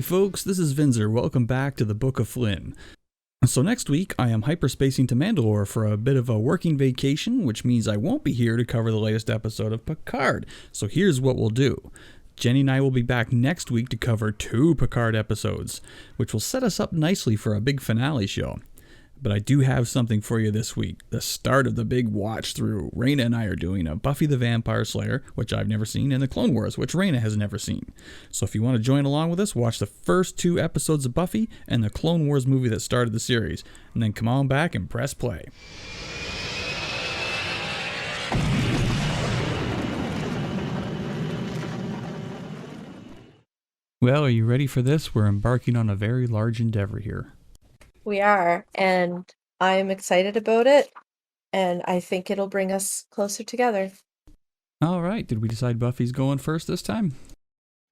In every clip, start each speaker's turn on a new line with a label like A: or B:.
A: Hey folks, this is Vinzer. Welcome back to the Book of Flinn. So next week, I am hyperspacing to Mandalore for a bit of a working vacation, which means I won't be here to cover the latest episode of Picard. So here's what we'll do. Jenny and I will be back next week to cover 2 Picard episodes, which will set us up nicely for a big finale show. But I do have something for you this week, the start of the big watch through. Reigna and I are doing a Buffy the Vampire Slayer, which I've never seen, and the Clone Wars, which Reigna has never seen. So if you want to join along with us, watch the first 2 episodes of Buffy and the Clone Wars movie that started the series, and then come on back and press play. Well, are you ready for this? We're embarking on a very large endeavor here.
B: We are, and I'm excited about it, and I think it'll bring us closer together.
A: All right, did we decide Buffy's going first this time?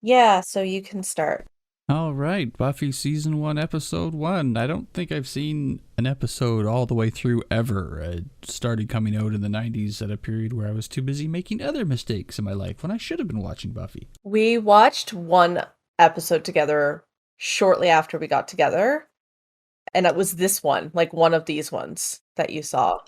B: Yeah, so you can start.
A: All right, Buffy Season 1, Episode 1. I don't think I've seen an episode all the way through ever. It started coming out in the 90s at a period where I was too busy making other mistakes in my life when I should have been watching Buffy.
B: We watched one episode together shortly after we got together. And it was this one, like one of these ones that you saw.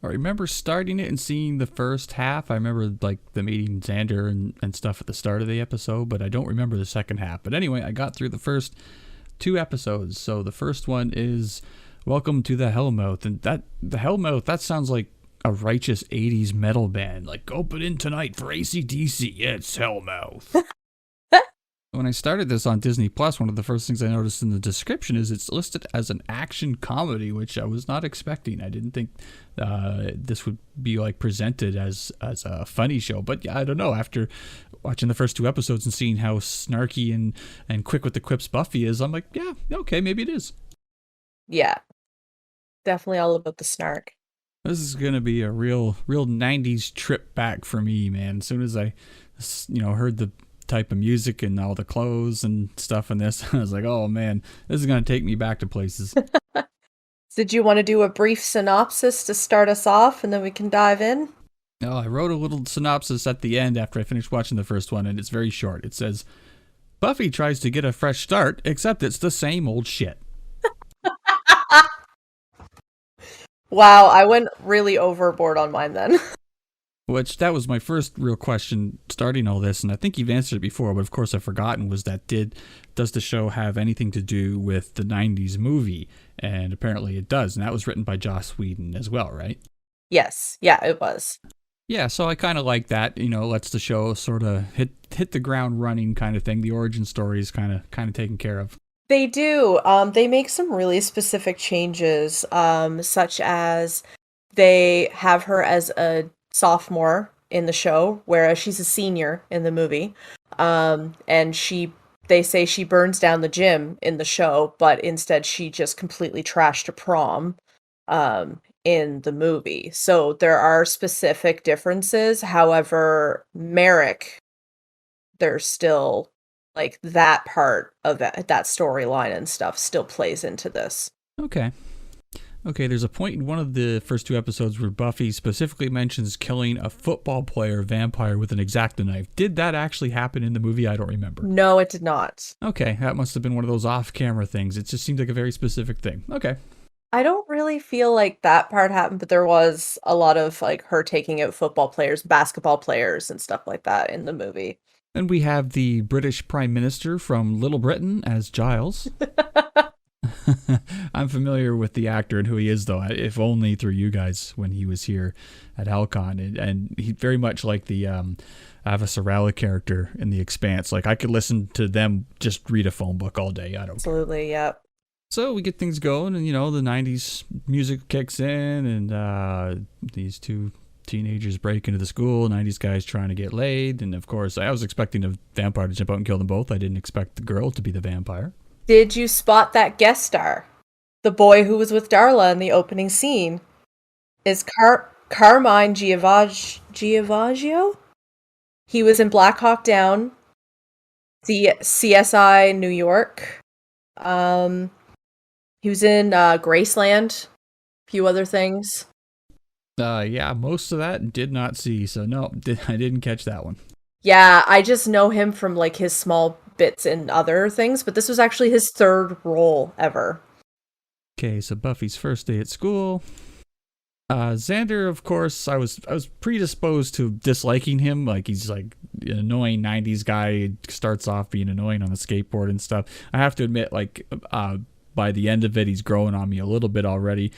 A: I remember starting it and seeing the first half. I remember like them eating Xander and stuff at the start of the episode, but I don't remember the second half. But anyway, I got through the first 2 episodes. So the first one is Welcome to the Hellmouth. And the Hellmouth, that sounds like a righteous 80s metal band. Like, open in tonight for AC/DC. It's Hellmouth. When I started this on Disney Plus, one of the first things I noticed in the description is it's listed as an action comedy, which I was not expecting. I didn't think this would be like presented as a funny show. But yeah, I don't know. After watching the first 2 episodes and seeing how snarky and quick with the quips Buffy is, I'm like, yeah, okay, maybe it is.
B: Yeah, definitely all about the snark.
A: This is going to be a real 90s trip back for me, man. As soon as I, heard the type of music and all the clothes and stuff in this, I was like, oh man, this is going to take me back to places.
B: Did you want to do a brief synopsis to start us off and then we can dive in?
A: No, I wrote a little synopsis at the end after I finished watching the first one, and it's very short. It says, Buffy tries to get a fresh start, except it's the same old shit.
B: Wow, I went really overboard on mine then.
A: Which, that was my first real question starting all this, and I think you've answered it before, but of course I've forgotten, was that does the show have anything to do with the 90s movie? And apparently it does, and that was written by Joss Whedon as well, right?
B: Yes, yeah, it was.
A: Yeah, so I kind of like that, lets the show sort of hit the ground running kind of thing. The origin story is kind of taken care of.
B: They do. They make some really specific changes, such as they have her as a sophomore in the show, whereas she's a senior in the movie. And they say she burns down the gym in the show, but instead she just completely trashed a prom in the movie. So there are specific differences. However, Merrick, there's still like that part of that storyline and stuff still plays into this.
A: Okay, there's a point in one of the first 2 episodes where Buffy specifically mentions killing a football player vampire with an X-Acto knife. Did that actually happen in the movie? I don't remember.
B: No, it did not.
A: Okay, that must have been one of those off-camera things. It just seemed like a very specific thing. Okay.
B: I don't really feel like that part happened, but there was a lot of like her taking out football players, basketball players, and stuff like that in the movie.
A: And we have the British Prime Minister from Little Britain as Giles. I'm familiar with the actor and who he is, though, if only through you guys when he was here at Halcon. And he very much like the Avasarala character in The Expanse. Like, I could listen to them just read a phone book all day. I don't
B: Absolutely,
A: care.
B: Yep.
A: So we get things going, and, the 90s music kicks in, and these 2 teenagers break into the school, 90s guys trying to get laid. And, of course, I was expecting a vampire to jump out and kill them both. I didn't expect the girl to be the vampire.
B: Did you spot that guest star? The boy who was with Darla in the opening scene is Carmine Giavaggio? He was in Black Hawk Down, the CSI New York. He was in Graceland, a few other things.
A: Yeah, most of that did not see, so no, I didn't catch that one.
B: Yeah, I just know him from like his small bits in other things, but this was actually his third role ever.
A: Okay, so Buffy's first day at school. Xander, of course, I was predisposed to disliking him. Like, he's like an annoying '90s guy. Starts off being annoying on a skateboard and stuff. I have to admit, like, by the end of it, he's growing on me a little bit already.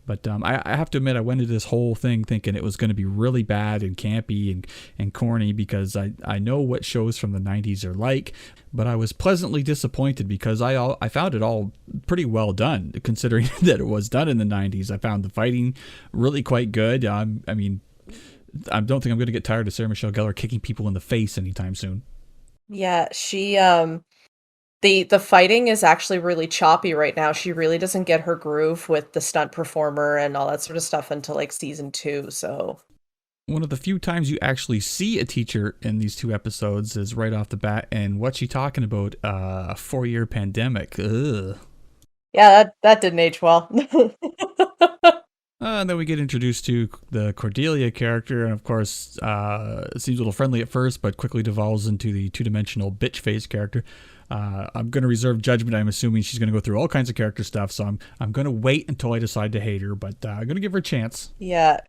A: But I have to admit, I went into this whole thing thinking it was going to be really bad and campy and corny, because I know what shows from the 90s are like. But I was pleasantly disappointed, because I found it all pretty well done, considering that it was done in the 90s. I found the fighting really quite good. I mean, I don't think I'm going to get tired of Sarah Michelle Gellar kicking people in the face anytime soon.
B: Yeah, she the fighting is actually really choppy right now. She really doesn't get her groove with the stunt performer and all that sort of stuff until like season 2. So
A: one of the few times you actually see a teacher in these 2 episodes is right off the bat, and what's she talking about? A 4-year pandemic. Ugh.
B: Yeah, that didn't age well.
A: And then we get introduced to the Cordelia character, and of course, it seems a little friendly at first, but quickly devolves into the 2-dimensional bitch face character. I'm going to reserve judgment. I'm assuming she's going to go through all kinds of character stuff, so I'm going to wait until I decide to hate her, but I'm going to give her a chance.
B: Yeah.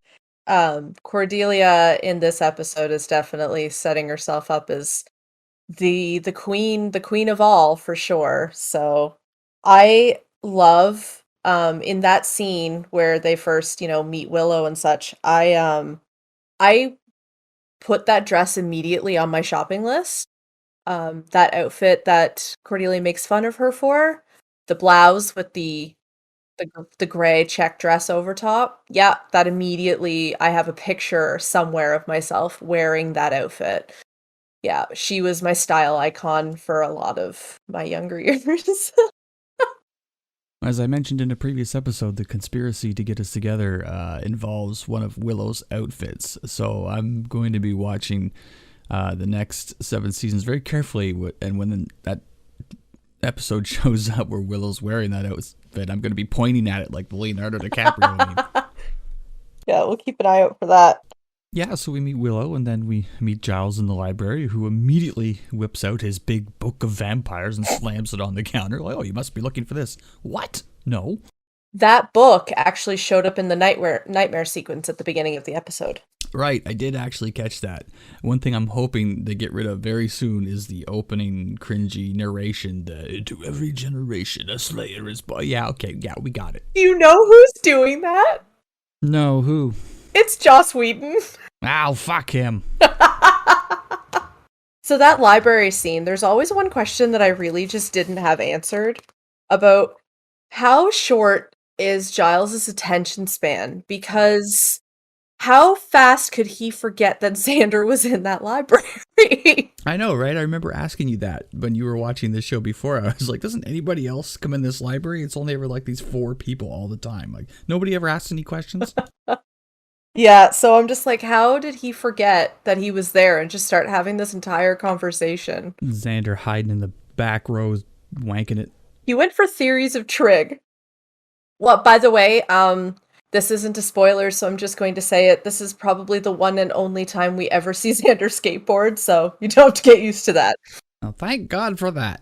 B: Cordelia in this episode is definitely setting herself up as the queen of all, for sure. So I love in that scene where they first, meet Willow and such. I put that dress immediately on my shopping list. That outfit that Cordelia makes fun of her for, the blouse with the gray check dress over top. Yeah, that immediately, I have a picture somewhere of myself wearing that outfit. Yeah, she was my style icon for a lot of my younger years.
A: As I mentioned in a previous episode, the conspiracy to get us together involves one of Willow's outfits. So I'm going to be watching the next 7 seasons very carefully, and when that episode shows up where Willow's wearing that outfit, I'm going to be pointing at it like the Leonardo DiCaprio meme.
B: Yeah, we'll keep an eye out for that.
A: Yeah, so we meet Willow, and then we meet Giles in the library, who immediately whips out his big book of vampires and slams it on the counter. Like, oh, you must be looking for this. What? No.
B: That book actually showed up in the nightmare sequence at the beginning of the episode.
A: Right, I did actually catch that. One thing I'm hoping to get rid of very soon is the opening cringy narration, to every generation a slayer is born. Yeah, okay, yeah, we got it.
B: Do you know who's doing that?
A: No, who?
B: It's Joss Whedon.
A: Ow, fuck him.
B: So that library scene, there's always one question that I really just didn't have answered about how short is Giles' attention span, because how fast could he forget that Xander was in that library?
A: I know, right? I remember asking you that when you were watching this show before. I was like, doesn't anybody else come in this library? It's only ever like these 4 people all the time. Like, nobody ever asks any questions?
B: Yeah, so I'm just like, how did he forget that he was there and just start having this entire conversation?
A: Xander hiding in the back row, wanking it.
B: He went for theories of trig. Well, by the way, this isn't a spoiler, so I'm just going to say it. This is probably the one and only time we ever see Xander skateboard, so you don't have to get used to that.
A: Oh, thank God for that.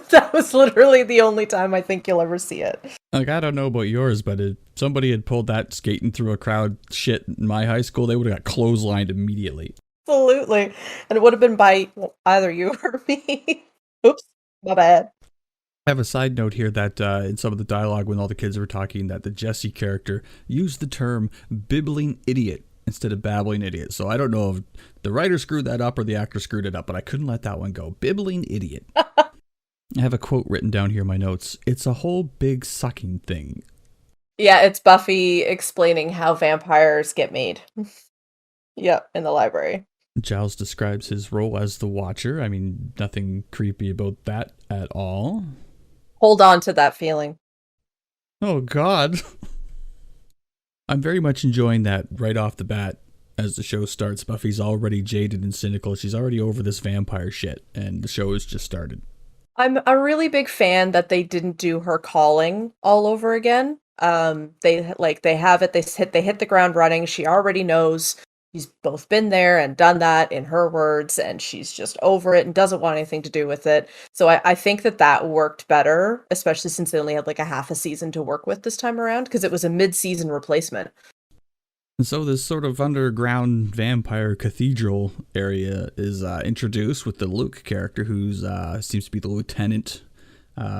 B: That was literally the only time I think you'll ever see it.
A: Like, I don't know about yours, but if somebody had pulled that skating through a crowd shit in my high school, they would have got clotheslined immediately.
B: Absolutely. And it would have been by either you or me. Oops, my bad.
A: I have a side note here that in some of the dialogue when all the kids were talking, that the Jesse character used the term bibbling idiot instead of babbling idiot. So I don't know if the writer screwed that up or the actor screwed it up, but I couldn't let that one go. Bibbling idiot. I have a quote written down here in my notes. It's a whole big sucking thing.
B: Yeah, it's Buffy explaining how vampires get made. Yep, in the library.
A: Giles describes his role as the Watcher. I mean, nothing creepy about that at all.
B: Hold on to that feeling.
A: Oh, God. I'm very much enjoying that right off the bat. As the show starts, Buffy's already jaded and cynical. She's already over this vampire shit, and the show has just started.
B: I'm a really big fan that they didn't do her calling all over again. They have it. They hit the ground running. She already knows. she's both been there and done that in her words, and she's just over it and doesn't want anything to do with it. So I think that worked better, especially since they only had like a half a season to work with this time around, because it was a mid-season replacement.
A: And so this sort of underground vampire cathedral area is introduced with the Luke character, who's seems to be the lieutenant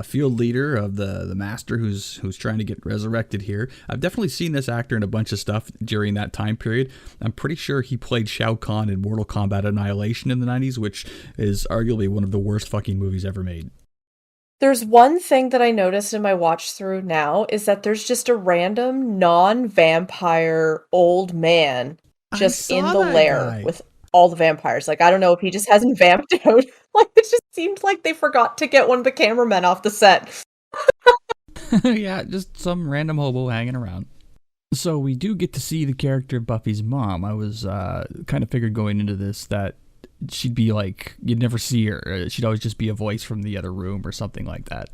A: field leader of the master who's trying to get resurrected here. I've definitely seen this actor in a bunch of stuff during that time period. I'm pretty sure he played Shao Kahn in Mortal Kombat Annihilation in the 90s, which is arguably one of the worst fucking movies ever made.
B: There's one thing that I noticed in my watch through now is that there's just a random non-vampire old man just in the lair with all the vampires. Like, I don't know if he just hasn't vamped out. Like, it just seemed like they forgot to get one of the cameramen off the set.
A: Yeah, just some random hobo hanging around. So we do get to see the character of Buffy's mom. I was kind of figured going into this that she'd be like, you'd never see her. She'd always just be a voice from the other room or something like that.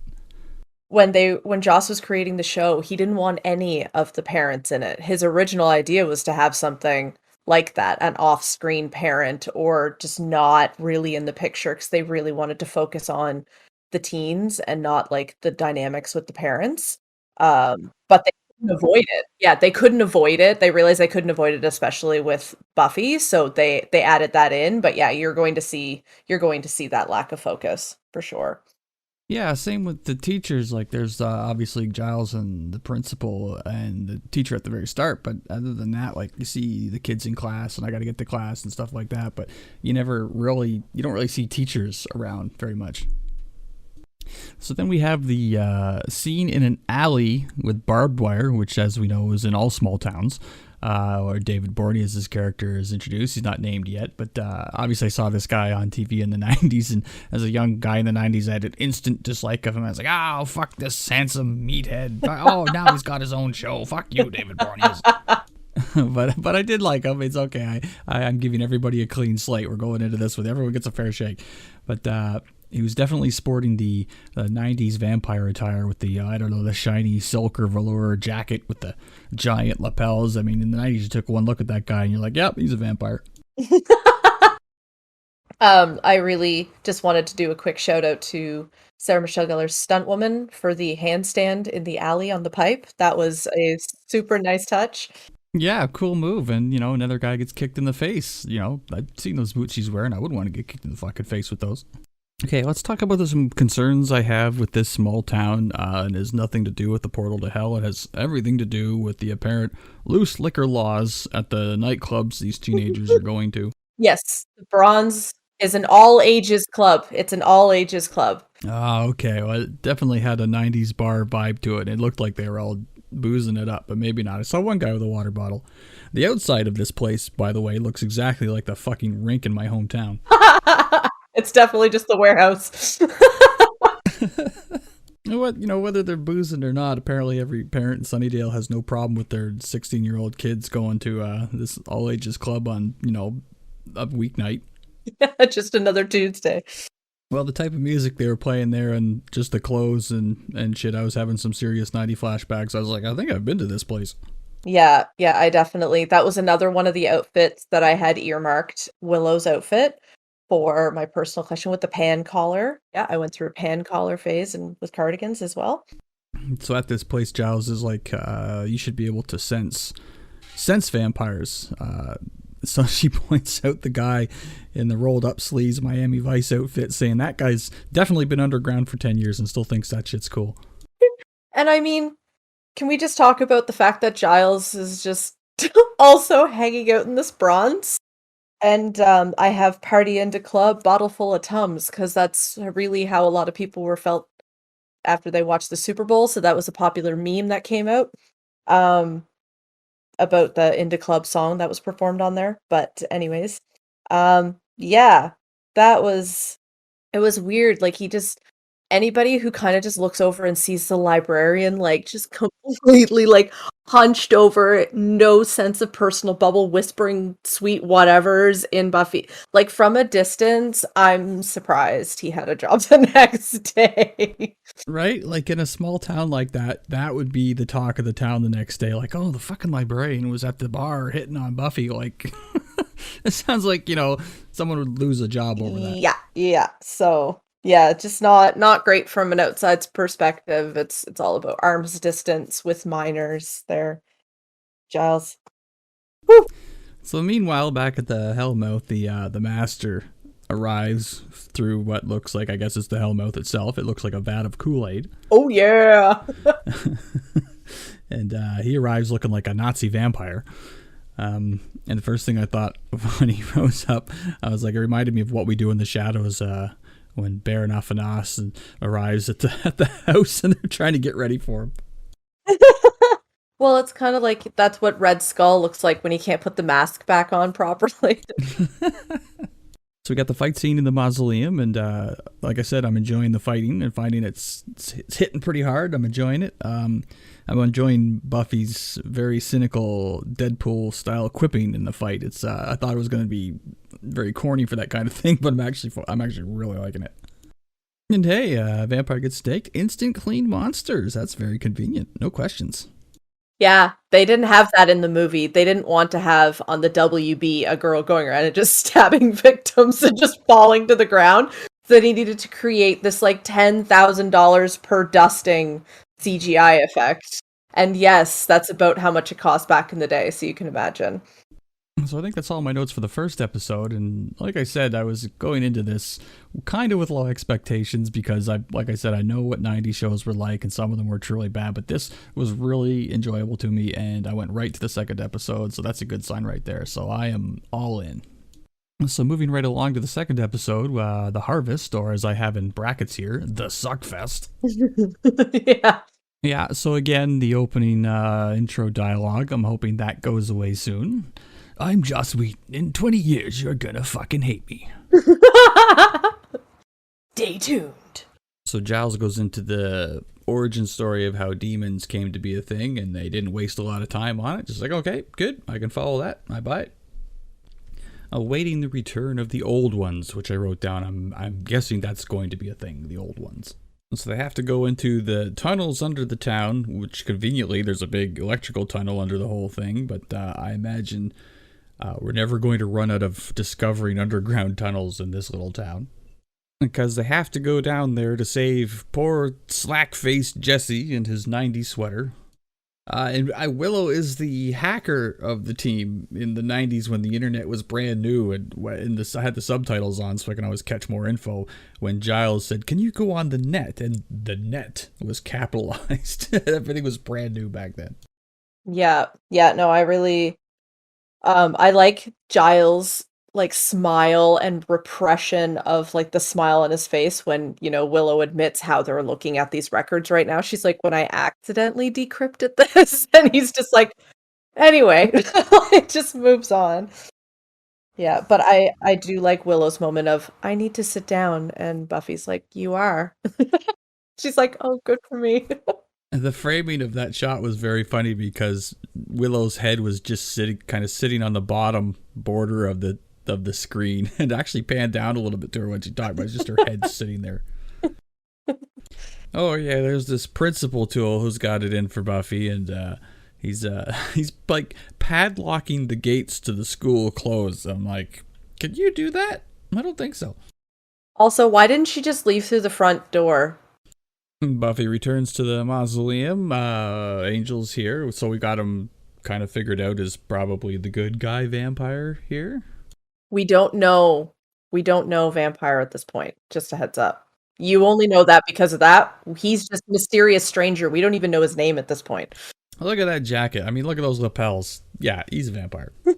B: When Joss was creating the show, he didn't want any of the parents in it. His original idea was to have something like that, an off-screen parent, or just not really in the picture, because they really wanted to focus on the teens and not like the dynamics with the parents. But they couldn't avoid it. Yeah, they couldn't avoid it. They realized they couldn't avoid it, especially with Buffy, so they added that in. But yeah, you're going to see that lack of focus for sure.
A: Yeah, same with the teachers. Like, there's obviously Giles and the principal and the teacher at the very start. But other than that, like, you see the kids in class, and I got to get to class and stuff like that. But you don't really see teachers around very much. So then we have the scene in an alley with barbed wire, which, as we know, is in all small towns. Or David Bourne, as his character is introduced. He's not named yet, but obviously I saw this guy on TV in the 90s, and as a young guy in the 90s, I had an instant dislike of him. I was like, oh, fuck this handsome meathead. Oh, now he's got his own show. Fuck you, David Bourne. But I did like him. It's okay. I'm giving everybody a clean slate. We're going into this with everyone gets a fair shake. But he was definitely sporting the 90s vampire attire with the, the shiny silk or velour jacket with the giant lapels. I mean, in the 90s, you took one look at that guy and you're like, yep, he's a vampire.
B: I really just wanted to do a quick shout out to Sarah Michelle Gellar's stunt woman for the handstand in the alley on the pipe. That was a super nice touch.
A: Yeah, cool move. And, another guy gets kicked in the face. I've seen those boots she's wearing. I wouldn't want to get kicked in the fucking face with those. Okay, let's talk about some concerns I have with this small town. It has nothing to do with the portal to hell. It has everything to do with the apparent loose liquor laws at the nightclubs these teenagers are going to.
B: Yes, the Bronze is an all-ages club. It's an all-ages club.
A: Ah, okay. Well, it definitely had a 90s bar vibe to it. It looked like they were all boozing it up, but maybe not. I saw one guy with a water bottle. The outside of this place, by the way, looks exactly like the fucking rink in my hometown.
B: It's definitely just the warehouse.
A: Whether they're boozing or not, apparently every parent in Sunnydale has no problem with their 16-year-old kids going to this all-ages club on, a weeknight.
B: Yeah, just another Tuesday.
A: Well, the type of music they were playing there and just the clothes and shit, I was having some serious 90 flashbacks. I was like, I think I've been to this place.
B: Yeah, I definitely. That was another one of the outfits that I had earmarked, Willow's outfit, for my personal collection with the pan collar. Yeah, I went through a pan collar phase and with cardigans as well.
A: So at this place, Giles is like, you should be able to sense vampires. So she points out the guy in the rolled up sleeves Miami Vice outfit, saying that guy's definitely been underground for 10 years and still thinks that shit's cool.
B: And I mean, can we just talk about the fact that Giles is just also hanging out in this bronze? And I have party into club, bottle full of Tums, because that's really how a lot of people were felt after they watched the Super Bowl. So that was a popular meme that came out about the Into Club song that was performed on there. But anyways, yeah, it was weird. Like, anybody who kind of just looks over and sees the librarian, like, just completely, like, hunched over, no sense of personal bubble, whispering sweet whatevers in Buffy. Like, from a distance, I'm surprised he had a job the next day.
A: Right? Like, in a small town like that would be the talk of the town the next day. Like, oh, the fucking librarian was at the bar hitting on Buffy. Like, It sounds like, someone would lose a job over that.
B: Yeah. So yeah, just not great from an outside's perspective. It's all about arm's distance with minors there, Giles. Woo!
A: So meanwhile, back at the Hellmouth, the Master arrives through what looks like, I guess it's the Hellmouth itself. It looks like a vat of Kool-Aid.
B: Oh yeah.
A: And he arrives looking like a Nazi vampire. And the first thing I thought when he rose up, I was like, it reminded me of What We Do in the Shadows, when Baron Afanas arrives at the house and they're trying to get ready for him.
B: Well, it's kind of like that's what Red Skull looks like when he can't put the mask back on properly.
A: So we got the fight scene in the mausoleum, and like I said, I'm enjoying the fighting and finding it's hitting pretty hard. I'm enjoying it. I'm enjoying Buffy's very cynical Deadpool-style quipping in the fight. It's I thought it was going to be very corny for that kind of thing, but I'm actually really liking it. And hey, vampire gets staked. Instant clean monsters. That's very convenient. No questions.
B: Yeah, they didn't have that in the movie. They didn't want to have on the WB a girl going around and just stabbing victims and just falling to the ground. So they needed to create this like $10,000 per dusting CGI effect. And yes, that's about how much it cost back in the day, so you can imagine.
A: So I think that's all my notes for the first episode, and like I said, I was going into this kind of with low expectations because like I said, I know what 90s shows were like, and some of them were truly bad, but this was really enjoyable to me, and I went right to the second episode, so that's a good sign right there. So I am all in. So moving right along to the second episode, The Harvest, or as I have in brackets here, The Suckfest.
B: Yeah.
A: Yeah, so again, the opening intro dialogue, I'm hoping that goes away soon. I'm Joss Whedon. In 20 years, you're gonna fucking hate me.
B: Stay tuned.
A: So Giles goes into the origin story of how demons came to be a thing, and they didn't waste a lot of time on it. Just like, okay, good, I can follow that. I buy it. Awaiting the return of the old ones, which I wrote down. I'm guessing that's going to be a thing, the old ones. So they have to go into the tunnels under the town, which conveniently there's a big electrical tunnel under the whole thing, but I imagine we're never going to run out of discovering underground tunnels in this little town. Because they have to go down there to save poor slack-faced Jesse and his 90s sweater. And Willow is the hacker of the team in the 90s when the internet was brand new, and I had the subtitles on so I can always catch more info. When Giles said, "Can you go on the net?" and the net was capitalized. Everything was brand new back then.
B: Yeah, no, I really I like Giles' like smile and repression of like the smile on his face when, Willow admits how they're looking at these records right now. She's like, when I accidentally decrypted this, and he's just like, anyway, it just moves on. Yeah, but I do like Willow's moment of, I need to sit down, and Buffy's like, you are. She's like, oh, good for me.
A: The framing of that shot was very funny because Willow's head was just sitting on the bottom border of the screen, and actually panned down a little bit to her when she talked, but it's just her head sitting there. Oh yeah, there's this principal tool who's got it in for Buffy, and he's like padlocking the gates to the school closed. I'm like, can you do that? I don't think so.
B: Also, why didn't she just leave through the front door?
A: Buffy returns to the mausoleum. Angel's here, so we got him kind of figured out as probably the good guy vampire here.
B: We don't know vampire at this point. Just a heads up. You only know that because of that. He's just a mysterious stranger. We don't even know his name at this point.
A: Look at that jacket. I mean, look at those lapels. Yeah, he's a vampire. The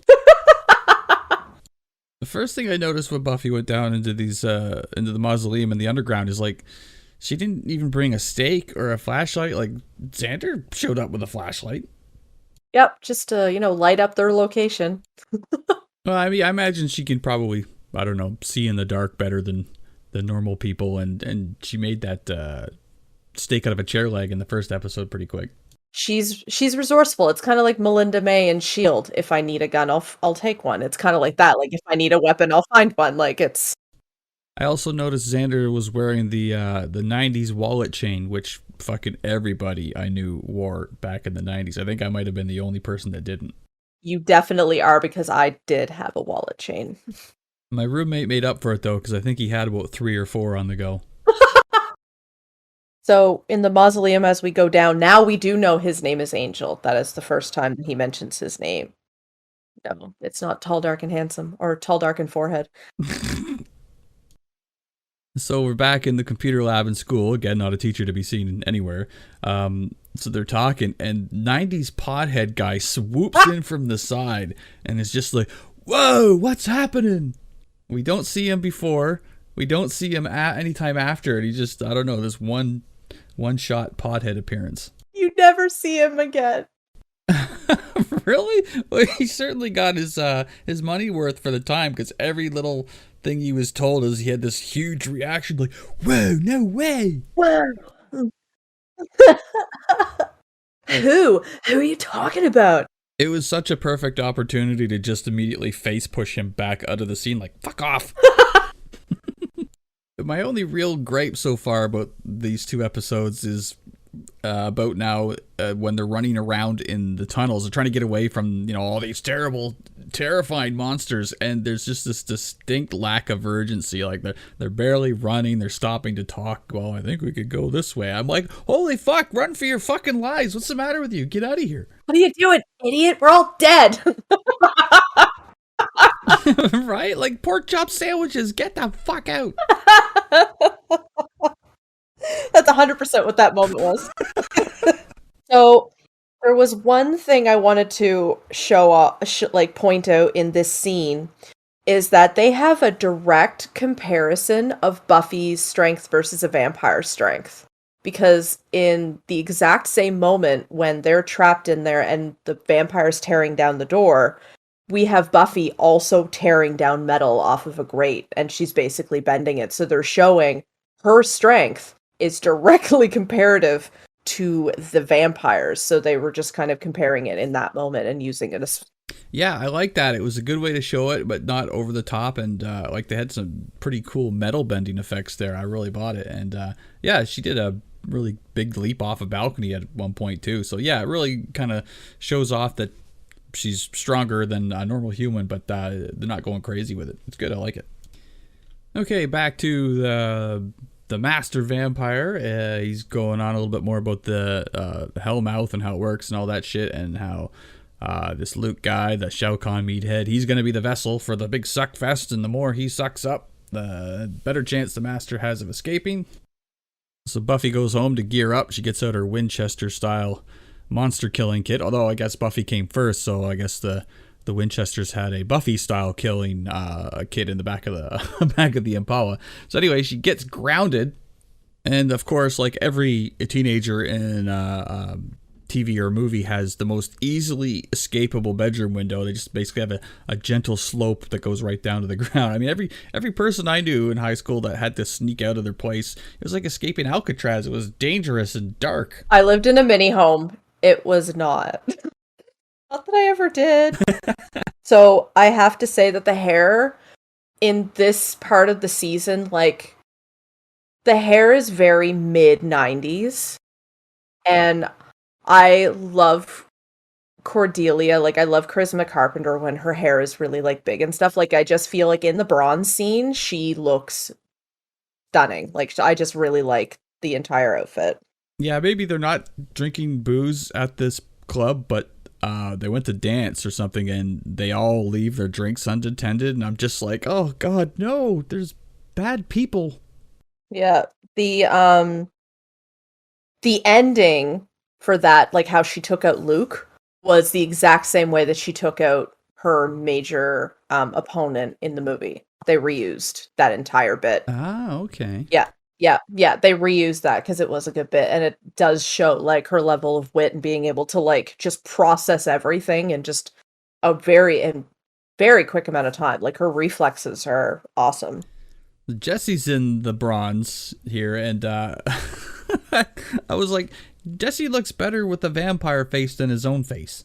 A: first thing I noticed when Buffy went down into the mausoleum in the underground is like, she didn't even bring a stake or a flashlight. Like, Xander showed up with a flashlight.
B: Yep, just to, light up their location.
A: Well, I mean, I imagine she can probably, I don't know, see in the dark better than normal people, and she made that stake out of a chair leg in the first episode pretty quick.
B: She's resourceful. It's kind of like Melinda May and S.H.I.E.L.D. If I need a gun, I'll take one. It's kind of like that. Like, if I need a weapon, I'll find one. Like, it's...
A: I also noticed Xander was wearing the 90s wallet chain, which fucking everybody I knew wore back in the 90s. I think I might have been the only person that didn't.
B: You definitely are, because I did have a wallet chain.
A: My roommate made up for it, though, because I think he had about 3 or 4 on the go.
B: So in the mausoleum, as we go down, now we do know his name is Angel. That is the first time that he mentions his name. No, it's not Tall, Dark, and Handsome, or Tall, Dark, and Forehead.
A: So we're back in the computer lab in school. Again, not a teacher to be seen anywhere. So they're talking, and 90s pothead guy swoops in from the side and is just like, whoa, what's happening? We don't see him before. We don't see him anytime after. And he just, I don't know, this one-shot pothead appearance.
B: You never see him again.
A: Really? Well, he certainly got his money worth for the time, because every little thing he was told is he had this huge reaction, like, whoa, no way.
B: Whoa. Who are you talking about?
A: It was such a perfect opportunity to just immediately face push him back out of the scene, like, fuck off. My only real gripe so far about these 2 episodes is about now when they're running around in the tunnels. They're trying to get away from, all these terrible, terrifying monsters, and there's just this distinct lack of urgency. Like, they're barely running, they're stopping to talk. Well, I think we could go this way. I'm like, holy fuck, run for your fucking lives. What's the matter with you? Get out of here.
B: What are you doing, idiot? We're all dead.
A: Right? Like pork chop sandwiches. Get the fuck out.
B: That's 100% what that moment was. So there was one thing I wanted to point out in this scene, is that they have a direct comparison of Buffy's strength versus a vampire's strength. Because in the exact same moment when they're trapped in there and the vampire's tearing down the door, we have Buffy also tearing down metal off of a grate, and she's basically bending it. So they're showing her strength is directly comparative to the vampires. So they were just kind of comparing it in that moment and using it as...
A: Yeah, I like that. It was a good way to show it, but not over the top. And they had some pretty cool metal bending effects there. I really bought it. And yeah, she did a really big leap off a balcony at one point too. So yeah, it really kind of shows off that she's stronger than a normal human, but they're not going crazy with it. It's good. I like it. Okay, back to the master vampire. He's going on a little bit more about the Hellmouth and how it works and all that shit, and how this Luke guy, the Shao Kahn meathead, he's going to be the vessel for the big suck fest, and the more he sucks up, the better chance the master has of escaping. So Buffy goes home to gear up. She gets out her Winchester-style monster killing kit, although I guess Buffy came first, so I guess the Winchesters had a Buffy-style killing kit in the back of the Impala. So anyway, she gets grounded, and of course, like every teenager in TV or movie has the most easily escapable bedroom window. They just basically have a gentle slope that goes right down to the ground. I mean, every person I knew in high school that had to sneak out of their place, it was like escaping Alcatraz. It was dangerous and dark.
B: I lived in a mini home. It was not. Not that I ever did. So I have to say that the hair in this part of the season, like, the hair is very mid-90s. And I love Cordelia. Like, I love Charisma Carpenter when her hair is really, like, big and stuff. Like, I just feel like in the bronze scene, she looks stunning. Like, I just really like the entire outfit.
A: Yeah, maybe they're not drinking booze at this club, but they went to dance or something, and they all leave their drinks unattended, and I'm just like, oh god, no, there's bad people.
B: Yeah, the ending for that, like how she took out Luke, was the exact same way that she took out her major opponent in the movie. They reused that entire bit.
A: Ah, okay.
B: Yeah, they reused that because it was a good bit, and it does show, like, her level of wit and being able to, like, just process everything in just a very quick amount of time. Like, her reflexes are awesome.
A: Jesse's in the bronze here, and I was like, Jesse looks better with the vampire face than his own face.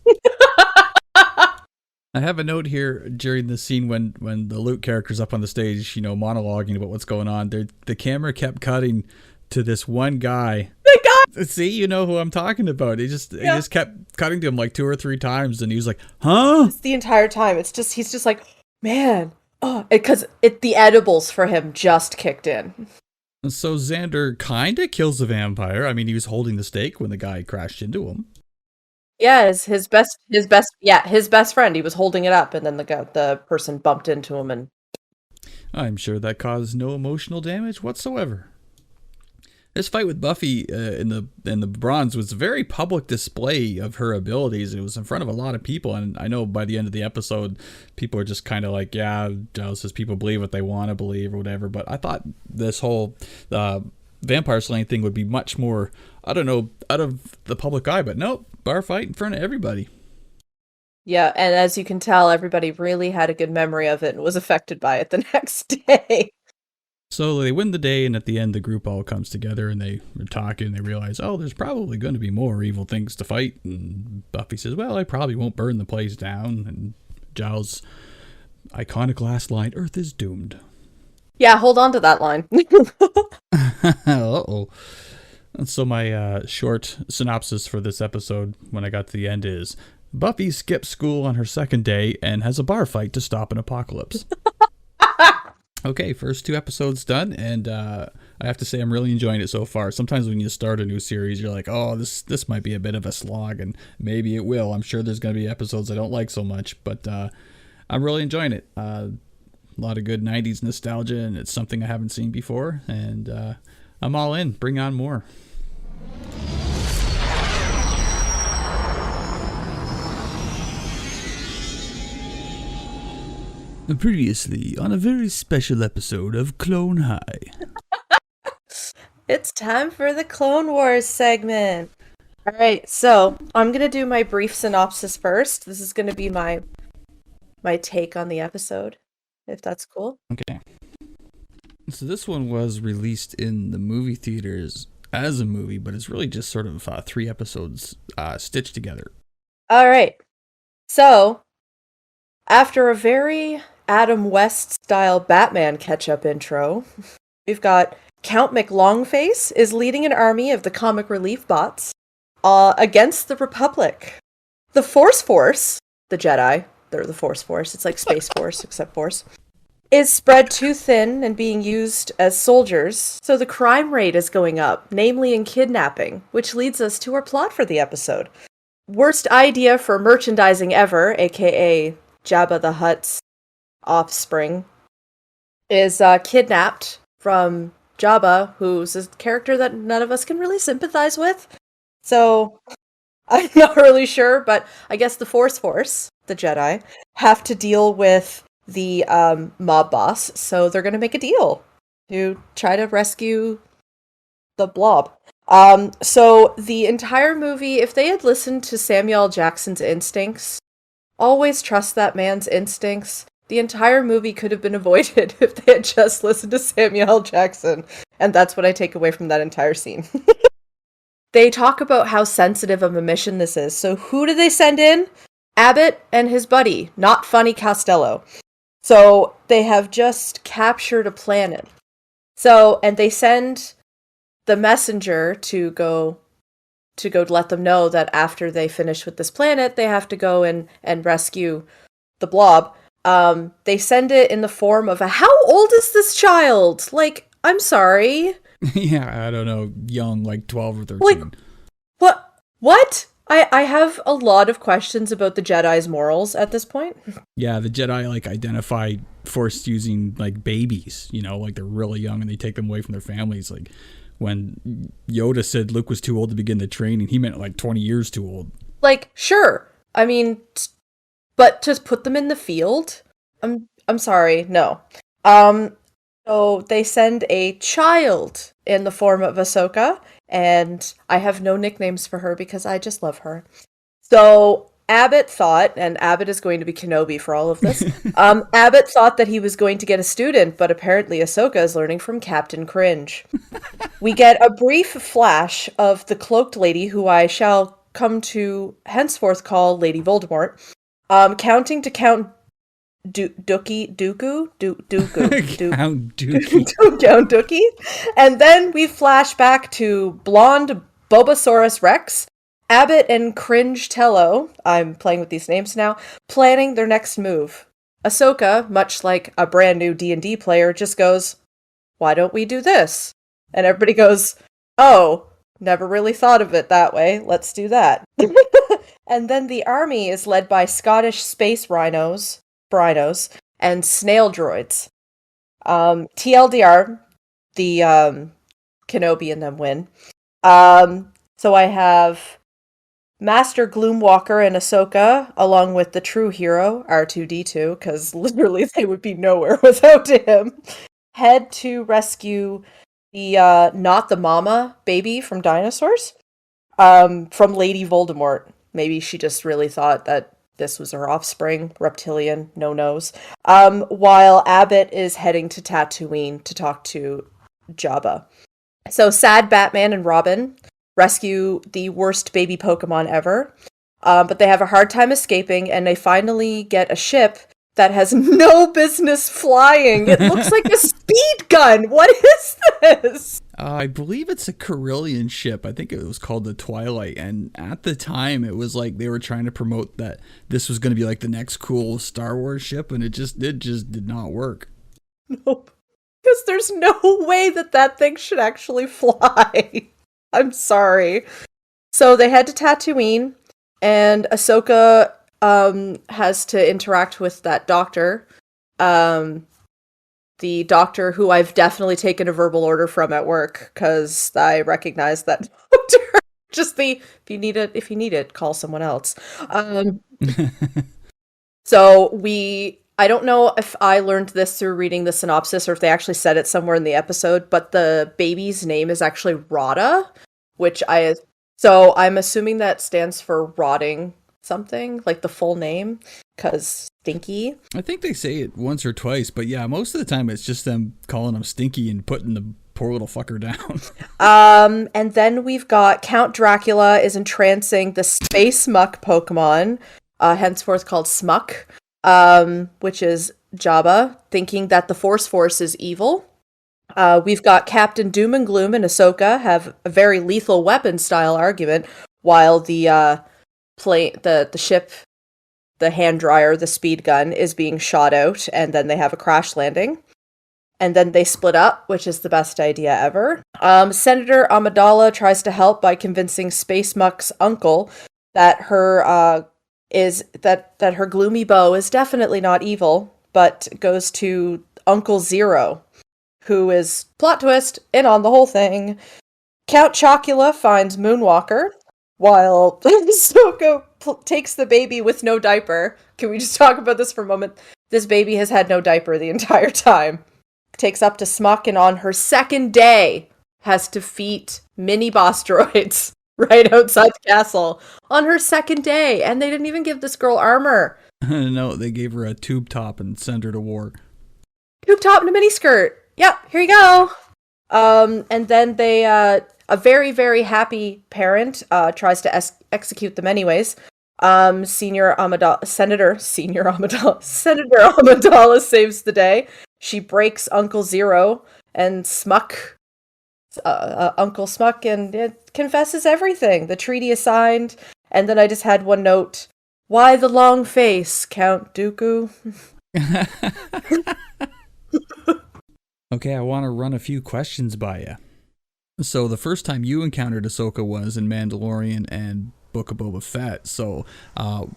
A: I have a note here during the scene when the Luke character's up on the stage, monologuing about what's going on. The camera kept cutting to this one guy.
B: The guy
A: See, you know who I'm talking about. He
B: Yeah.
A: just kept cutting to him like 2 or 3 times, and he was like, "Huh?"
B: It's the entire time. He's just like, man, oh, because the edibles for him just kicked in.
A: So Xander kind of kills the vampire. I mean, he was holding the stake when the guy crashed into him.
B: Yeah, his best friend. He was holding it up, and then the person bumped into him, and
A: I'm sure that caused no emotional damage whatsoever. This fight with Buffy in the bronze was a very public display of her abilities. It was in front of a lot of people, and I know by the end of the episode, people are just kind of like, yeah, Giles says people believe what they want to believe or whatever. But I thought this whole vampire slaying thing would be much more, I don't know, out of the public eye. But nope, bar fight in front of everybody.
B: yeah, and as you can tell, everybody really had a good memory of it and was affected by it the next day.
A: So they win the day, and at the end, the group all comes together, and they are talking. They realize, oh, there's probably going to be more evil things to fight. And Buffy says, well, I probably won't burn the place down. And Giles' iconic last line, Earth is doomed.
B: Yeah, hold on to that line.
A: Uh-oh. And so my short synopsis for this episode, when I got to the end, is Buffy skips school on her second day and has a bar fight to stop an apocalypse. Okay, first 2 episodes done, and I have to say I'm really enjoying it so far. Sometimes when you start a new series, you're like, oh, this might be a bit of a slog, and maybe it will. I'm sure there's going to be episodes I don't like so much, but I'm really enjoying it. A lot of good 90s nostalgia, and it's something I haven't seen before, and I'm all in. Bring on more. Previously on a very special episode of Clone High.
B: It's time for the Clone Wars segment. All right, so I'm going to do my brief synopsis first. This is going to be my take on the episode, if that's cool.
A: Okay. So this one was released in the movie theaters as a movie, but it's really just sort of 3 episodes stitched together.
B: All right. So, after a very Adam West style Batman catch-up intro, we've got Count McLongface is leading an army of the comic relief bots against the Republic. The Force, the Jedi, they're the Force. It's like Space Force, except Force, is spread too thin and being used as soldiers, so the crime rate is going up, namely in kidnapping, which leads us to our plot for the episode. Worst idea for merchandising ever, aka Jabba the Hutt's offspring, is kidnapped from Jabba, who's a character that none of us can really sympathize with. So, I'm not really sure, but I guess the Force, the Jedi, have to deal with the mob boss, so they're going to make a deal to try to rescue the blob. So the entire movie, if they had listened to Samuel L. Jackson's instincts, always trust that man's instincts, the entire movie could have been avoided if they had just listened to Samuel L. Jackson. And that's what I take away from that entire scene. They talk about how sensitive of a mission this is. So who do they send in? Abbott and his buddy, not Funny Costello. So they have just captured a planet. So, and they send the messenger to go let them know that after they finish with this planet, they have to go and rescue the blob. They send it in the form of how old is this child? Like, I'm sorry.
A: Yeah, I don't know, young, like 12 or 13.
B: Like, what? I have a lot of questions about the Jedi's morals at this point.
A: Yeah, the Jedi, like, identify Force using, like, babies, you know, like they're really young and they take them away from their families. Like, when Yoda said Luke was too old to begin the training, he meant, like, 20 years too old.
B: Like, sure. I mean, but to put them in the field? I'm sorry, no. So they send a child in the form of Ahsoka, and I have no nicknames for her because I just love her. So Abbott thought, and Abbott is going to be Kenobi for all of this, Abbott thought that he was going to get a student, but apparently Ahsoka is learning from Captain Cringe. We get a brief flash of the cloaked lady, who I shall come to henceforth call Lady Voldemort, counting to Count Dookie,
A: Count Dookie.
B: Count Dookie. And then we flash back to blonde Bobasaurus Rex, Abbott and Cringe Tello, I'm playing with these names now, planning their next move. Ahsoka, much like a brand new D&D player, just goes, why don't we do this? And everybody goes, oh, never really thought of it that way. Let's do that. And then the army is led by Scottish space rhinos, and snail droids. TLDR, the Kenobi and them win. So I have Master Gloomwalker and Ahsoka, along with the true hero, R2-D2, because literally they would be nowhere without him, head to rescue the, not the mama baby from dinosaurs, from Lady Voldemort. Maybe she just really thought that this was her offspring, reptilian, no nose. While Abbott is heading to Tatooine to talk to Jabba. So sad Batman and Robin rescue the worst baby Pokemon ever, but they have a hard time escaping, and they finally get a ship that has no business flying. It looks like a speed gun. What is this?
A: I believe it's a Carillion ship. I think it was called the Twilight, and at the time it was like they were trying to promote that this was going to be like the next cool Star Wars ship, and it just did not work.
B: Nope. Because there's no way that thing should actually fly. I'm sorry. So they head to Tatooine, and Ahsoka has to interact with that doctor. The doctor who I've definitely taken a verbal order from at work, because I recognize that doctor. Just if you need it, call someone else. So I don't know if I learned this through reading the synopsis or if they actually said it somewhere in the episode, but the baby's name is actually Rada, so I'm assuming that stands for rotting something, like the full name, because Stinky.
A: I think they say it once or twice, but yeah, most of the time it's just them calling him Stinky and putting the poor little fucker down.
B: And then we've got Count Dracula is entrancing the Space Muck Pokemon, henceforth called Smuck, which is Jabba, thinking that the Force is evil. We've got Captain Doom and Gloom and Ahsoka have a very lethal weapon style argument, while the ship, the hand dryer, the speed gun, is being shot out, and then they have a crash landing. And then they split up, which is the best idea ever. Senator Amidala tries to help by convincing Space Muck's uncle that her her gloomy bow is definitely not evil, but goes to Uncle Zero, who is, plot twist, in on the whole thing. Count Chocula finds Moonwalker, while Ahsoka takes the baby with no diaper. Can we just talk about this for a moment? This baby has had no diaper the entire time. Takes up to Smuck, and on her second day has to defeat mini boss droids right outside the castle. On her second day, and they didn't even give this girl armor.
A: No, they gave her a tube top and sent her to war.
B: Tube top and a mini skirt. Yep, here you go. And then they, a very, very happy parent, tries to execute them anyways. Senator Amidala saves the day. She breaks Uncle Zero and Smuck, Uncle Smuck, and it confesses everything. The treaty is signed, and then I just had one note. Why the long face, Count Dooku?
A: Okay, I want to run a few questions by you. So the first time you encountered Ahsoka was in Mandalorian and Book of Boba Fett. So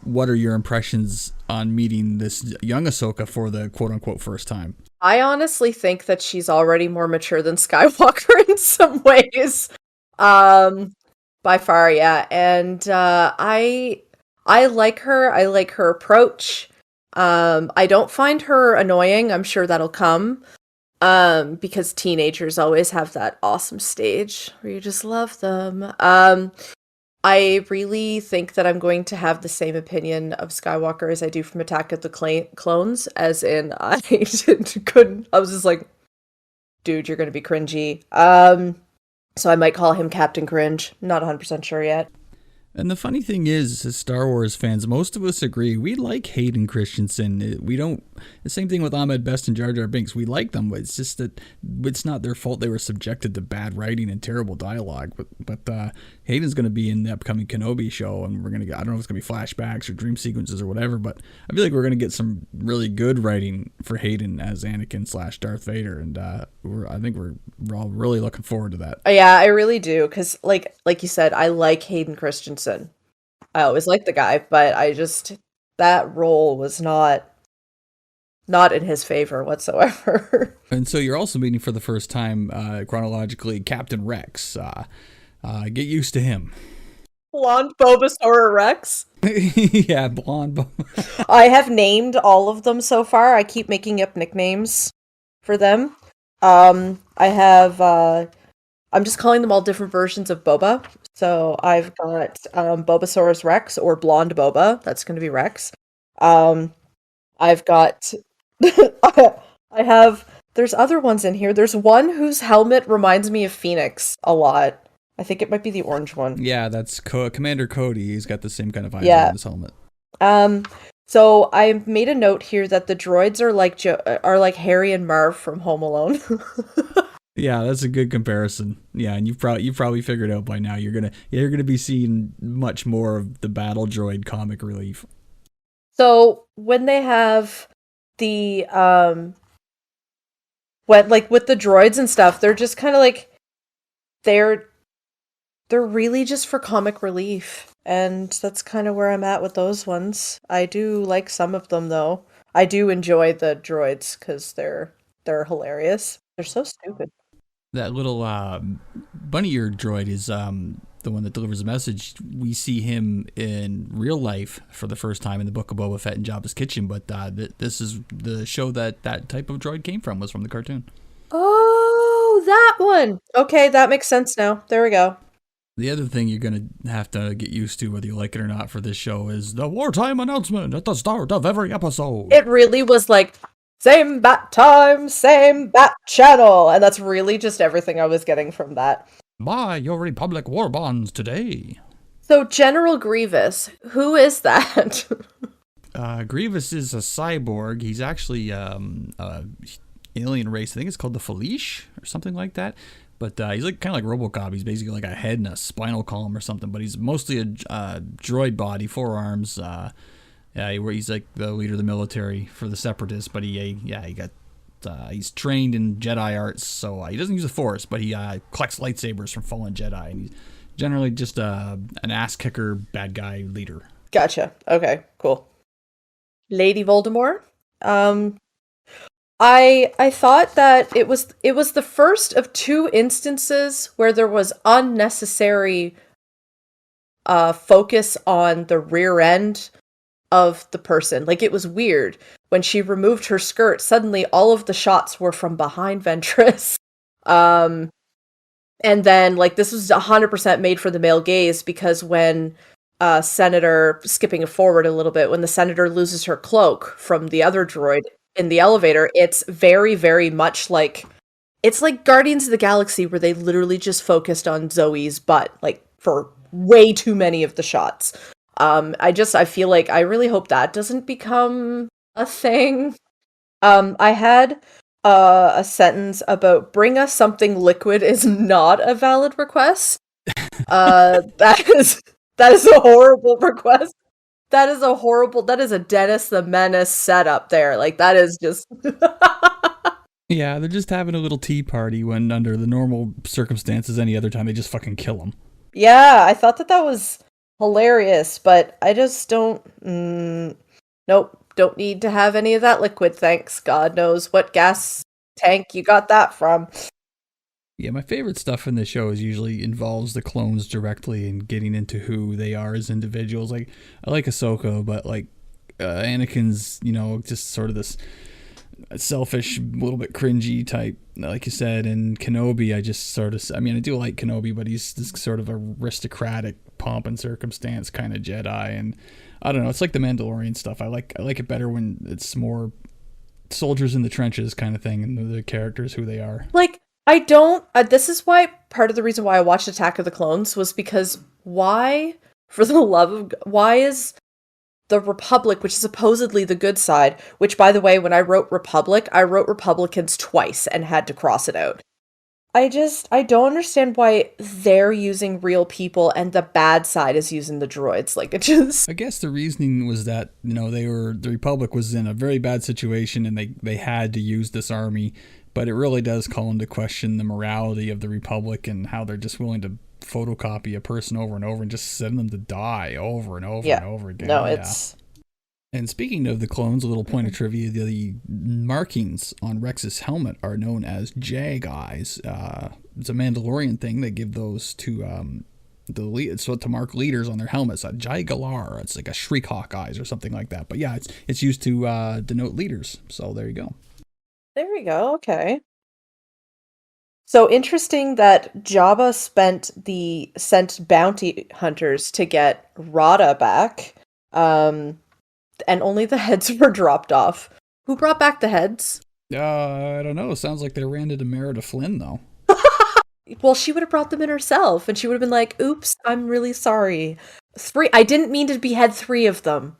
A: what are your impressions on meeting this young Ahsoka for the quote-unquote first time?
B: I honestly think that she's already more mature than Skywalker in some ways. By far, yeah. And I like her. I like her approach. I don't find her annoying. I'm sure that'll come. Because teenagers always have that awesome stage where you just love them. I really think that I'm going to have the same opinion of Skywalker as I do from Attack of the Clones, as in I was just like, dude, you're going to be cringy. So I might call him Captain Cringe. Not 100% sure yet.
A: And the funny thing is, as Star Wars fans, most of us agree. We like Hayden Christensen. We don't. The same thing with Ahmed Best and Jar Jar Binks. We like them, but it's just that it's not their fault they were subjected to bad writing and terrible dialogue. But Hayden's going to be in the upcoming Kenobi show, and we're going to get, I don't know if it's going to be flashbacks or dream sequences or whatever, but I feel like we're going to get some really good writing for Hayden as Anakin / Darth Vader, and I think we're all really looking forward to that.
B: Yeah, I really do, because like you said, I like Hayden Christensen. I always liked the guy, but that role was not in his favor whatsoever.
A: And so you're also meeting for the first time, chronologically, Captain Rex. Get used to him.
B: Blonde Bulbasaur Rex.
A: Yeah, blonde.
B: I have named all of them so far. I keep making up nicknames for them. I'm just calling them all different versions of Boba. So I've got Bulbasaurus Rex, or Blonde Boba. That's going to be Rex. I've got... There's other ones in here. There's one whose helmet reminds me of Phoenix a lot. I think it might be the orange one.
A: Yeah, that's Commander Cody. He's got the same kind of visor on his helmet.
B: So I made a note here that the droids are like Harry and Marv from Home Alone.
A: Yeah, that's a good comparison. Yeah, and you've probably figured out by now you're gonna be seeing much more of the battle droid comic relief.
B: So when they have the with the droids and stuff, they're just kind of like they're really just for comic relief, and that's kind of where I'm at with those ones. I do like some of them though. I do enjoy the droids because they're hilarious. They're so stupid.
A: That little bunny ear droid is the one that delivers a message. We see him in real life for the first time in the Book of Boba Fett and Jabba's Kitchen, but this is the show that type of droid came from, was from the cartoon.
B: Oh, that one. Okay, that makes sense now. There we go.
A: The other thing you're going to have to get used to, whether you like it or not, for this show is the wartime announcement at the start of every episode.
B: It really was like, same bat time, same bat channel. And that's really just everything I was getting from that.
A: Buy your Republic war bonds today.
B: So General Grievous, who is that?
A: Grievous is a cyborg. He's actually alien race. I think it's called the Felish or something like that. But he's like kind of like RoboCop. He's basically like a head and a spinal column or something. But he's mostly a droid body, 4 arms. He's like the leader of the military for the Separatists. But he's trained in Jedi arts, so he doesn't use the Force, but he collects lightsabers from fallen Jedi. And he's generally just an ass kicker, bad guy leader.
B: Gotcha. Okay, cool. Lady Voldemort. I thought that it was the first of 2 instances where there was unnecessary focus on the rear end of the person. Like, it was weird. When she removed her skirt, suddenly all of the shots were from behind Ventress. And then, like, this was 100% made for the male gaze, because when skipping forward a little bit, when the Senator loses her cloak from the other droid in the elevator, it's very, very much like, it's like Guardians of the Galaxy, where they literally just focused on Zoe's butt, like, for way too many of the shots. I feel like, I really hope that doesn't become a thing. I had a sentence about "bring us something liquid" is not a valid request. That is a horrible request. That is a Dennis the Menace setup there. Like, that is just...
A: Yeah, they're just having a little tea party when, under the normal circumstances, any other time, they just fucking kill them.
B: Yeah, I thought that was hilarious, but I just don't... Nope, don't need to have any of that liquid, thanks. God knows what gas tank you got that from.
A: Yeah, my favorite stuff in the show is usually involves the clones directly and getting into who they are as individuals. Like, I like Ahsoka, but like Anakin's, just sort of this selfish, little bit cringy type, like you said. And Kenobi, I do like Kenobi, but he's this sort of aristocratic, pomp and circumstance kind of Jedi. And I don't know, it's like the Mandalorian stuff. I like it better when it's more soldiers in the trenches kind of thing, and the characters who they are.
B: Like, I don't... this is why part of the reason why I watched Attack of the Clones was because why is the Republic, which is supposedly the good side, which, by the way, when I wrote Republic, I wrote Republicans twice and had to cross it out. I don't understand why they're using real people and the bad side is using the droids. Like it just
A: I guess the reasoning was that, the Republic was in a very bad situation and they had to use this army, but it really does call into question the morality of the Republic and how they're just willing to photocopy a person over and over and just send them to die over and over and over again.
B: No, it's
A: And speaking of the clones, a little point of trivia, the markings on Rex's helmet are known as Jag Eyes. It's a Mandalorian thing. They give those to to mark leaders on their helmets. Jagalar, it's like a Shriek Hawk Eyes or something like that. But yeah, it's used to denote leaders. So there you go.
B: there we go. Okay. So interesting that Jabba sent bounty hunters to get Rada back. And only the heads were dropped off. Who brought back the heads?
A: I don't know. Sounds like they ran into Merida Flynn, though.
B: Well, she would have brought them in herself, and she would have been like, oops, I'm really sorry. I didn't mean to behead 3 of them.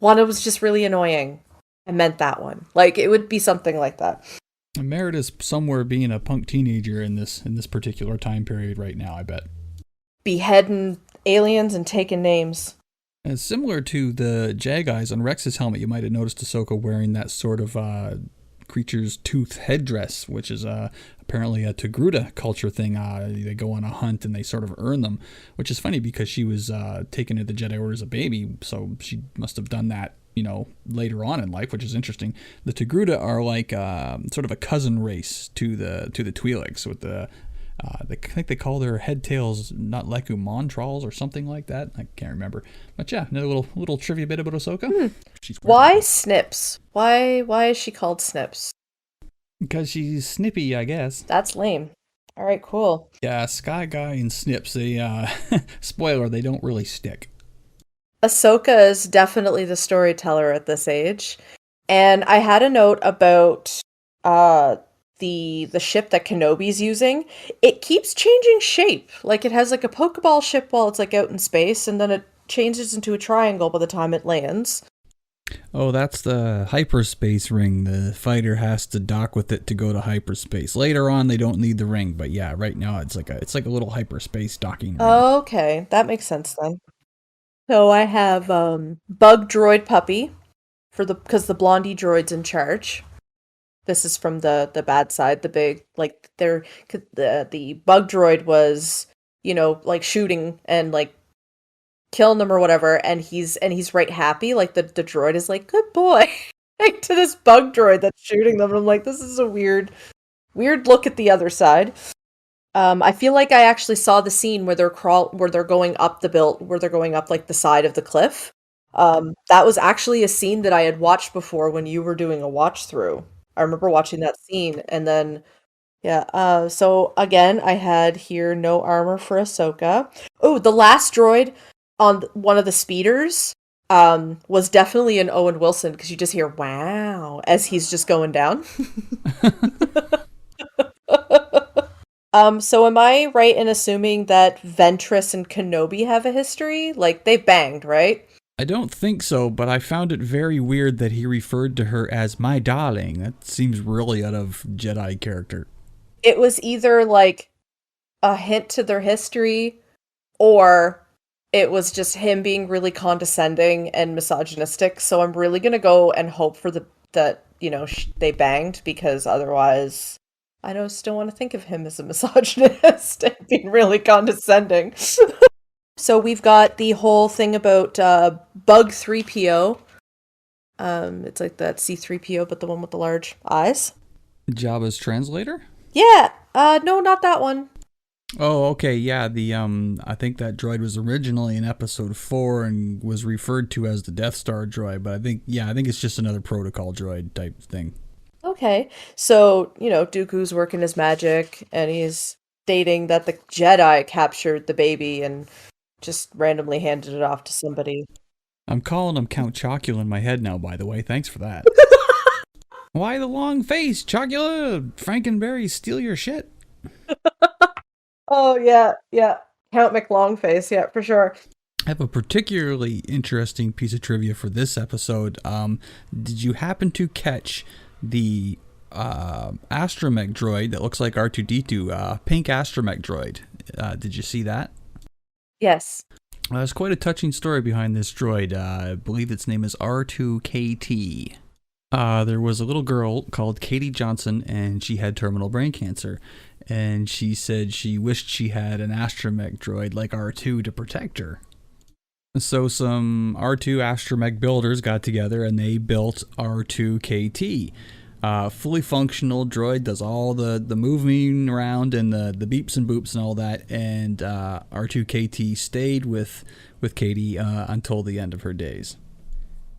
B: One was just really annoying. I meant that one. Like, it would be something like that.
A: And Merida's somewhere being a punk teenager in this particular time period right now, I bet.
B: Beheading aliens and taking names.
A: And similar to the Jag Eyes on Rex's helmet, you might have noticed Ahsoka wearing that sort of creature's tooth headdress, which is apparently a Togruta culture thing. They go on a hunt and they sort of earn them, which is funny because she was taken to the Jedi Order as a baby, so she must have done that, later on in life, which is interesting. The Togruta are like sort of a cousin race to the Twi'leks with the I think they call their head tails not Leku Montrals or something like that. I can't remember. But yeah, another little trivia bit about Ahsoka.
B: Why Snips? Why is she called Snips?
A: Because she's snippy, I guess.
B: That's lame. All right, cool.
A: Yeah, Sky Guy and Snips, they, spoiler, they don't really stick.
B: Ahsoka is definitely the storyteller at this age. And I had a note about the ship that Kenobi's using. It keeps changing shape. Like it has like a Pokeball ship while it's like out in space, and then it changes into a triangle by the time it lands.
A: Oh, that's the hyperspace ring. The fighter has to dock with it to go to hyperspace. Later on, they don't need the ring, but yeah, right now it's like a little hyperspace docking ring.
B: Okay, that makes sense then. So I have Bug Droid Puppy because the Blondie droid's in charge. This is from the bad side. The big the Bug Droid was like shooting and like killing them or whatever, and he's right happy. Like the droid is like, good boy, like to this Bug Droid that's shooting them. And I'm like, this is a weird look at the other side. I feel like I actually saw the scene where they're going up where they're going up like the side of the cliff. That was actually a scene that I had watched before when you were doing a watch through. I remember watching that scene, and then yeah. So again, I had here no armor for Ahsoka. Oh, the last droid on one of the speeders was definitely an Owen Wilson, because you just hear "wow" as he's just going down. So am I right in assuming that Ventress and Kenobi have a history? Like, they've banged, right?
A: I don't think so, but I found it very weird that he referred to her as my darling. That seems really out of Jedi character.
B: It was either like a hint to their history, or it was just him being really condescending and misogynistic. So I'm really gonna go and hope for that they banged, because otherwise I just don't want to think of him as a misogynist and being really condescending. So we've got the whole thing about Bug 3PO. It's like that C-3PO, but the one with the large eyes.
A: Jabba's translator?
B: Yeah. No, not that one.
A: Oh, okay. Yeah, I think that droid was originally in episode 4 and was referred to as the Death Star droid, but I think it's just another protocol droid type thing.
B: Okay. So, Dooku's working his magic, and he's stating that the Jedi captured the baby and just randomly handed it off to somebody.
A: I'm calling him Count Chocula in my head now, by the way. Thanks for that. Why the long face, Chocula? Frankenberry steal your shit?
B: Oh, yeah. Count McLongface, yeah, for sure.
A: I have a particularly interesting piece of trivia for this episode. Did you happen to catch the astromech droid that looks like R2-D2, pink astromech droid. Did you see that?
B: Yes.
A: There's quite a touching story behind this droid. I believe its name is R2KT. There was a little girl called Katie Johnson, and she had terminal brain cancer. And she said she wished she had an astromech droid like R2 to protect her. So some R2 astromech builders got together and they built R2KT. Fully functional droid, does all the moving around and the beeps and boops and all that. And R2KT stayed with Katie until the end of her days.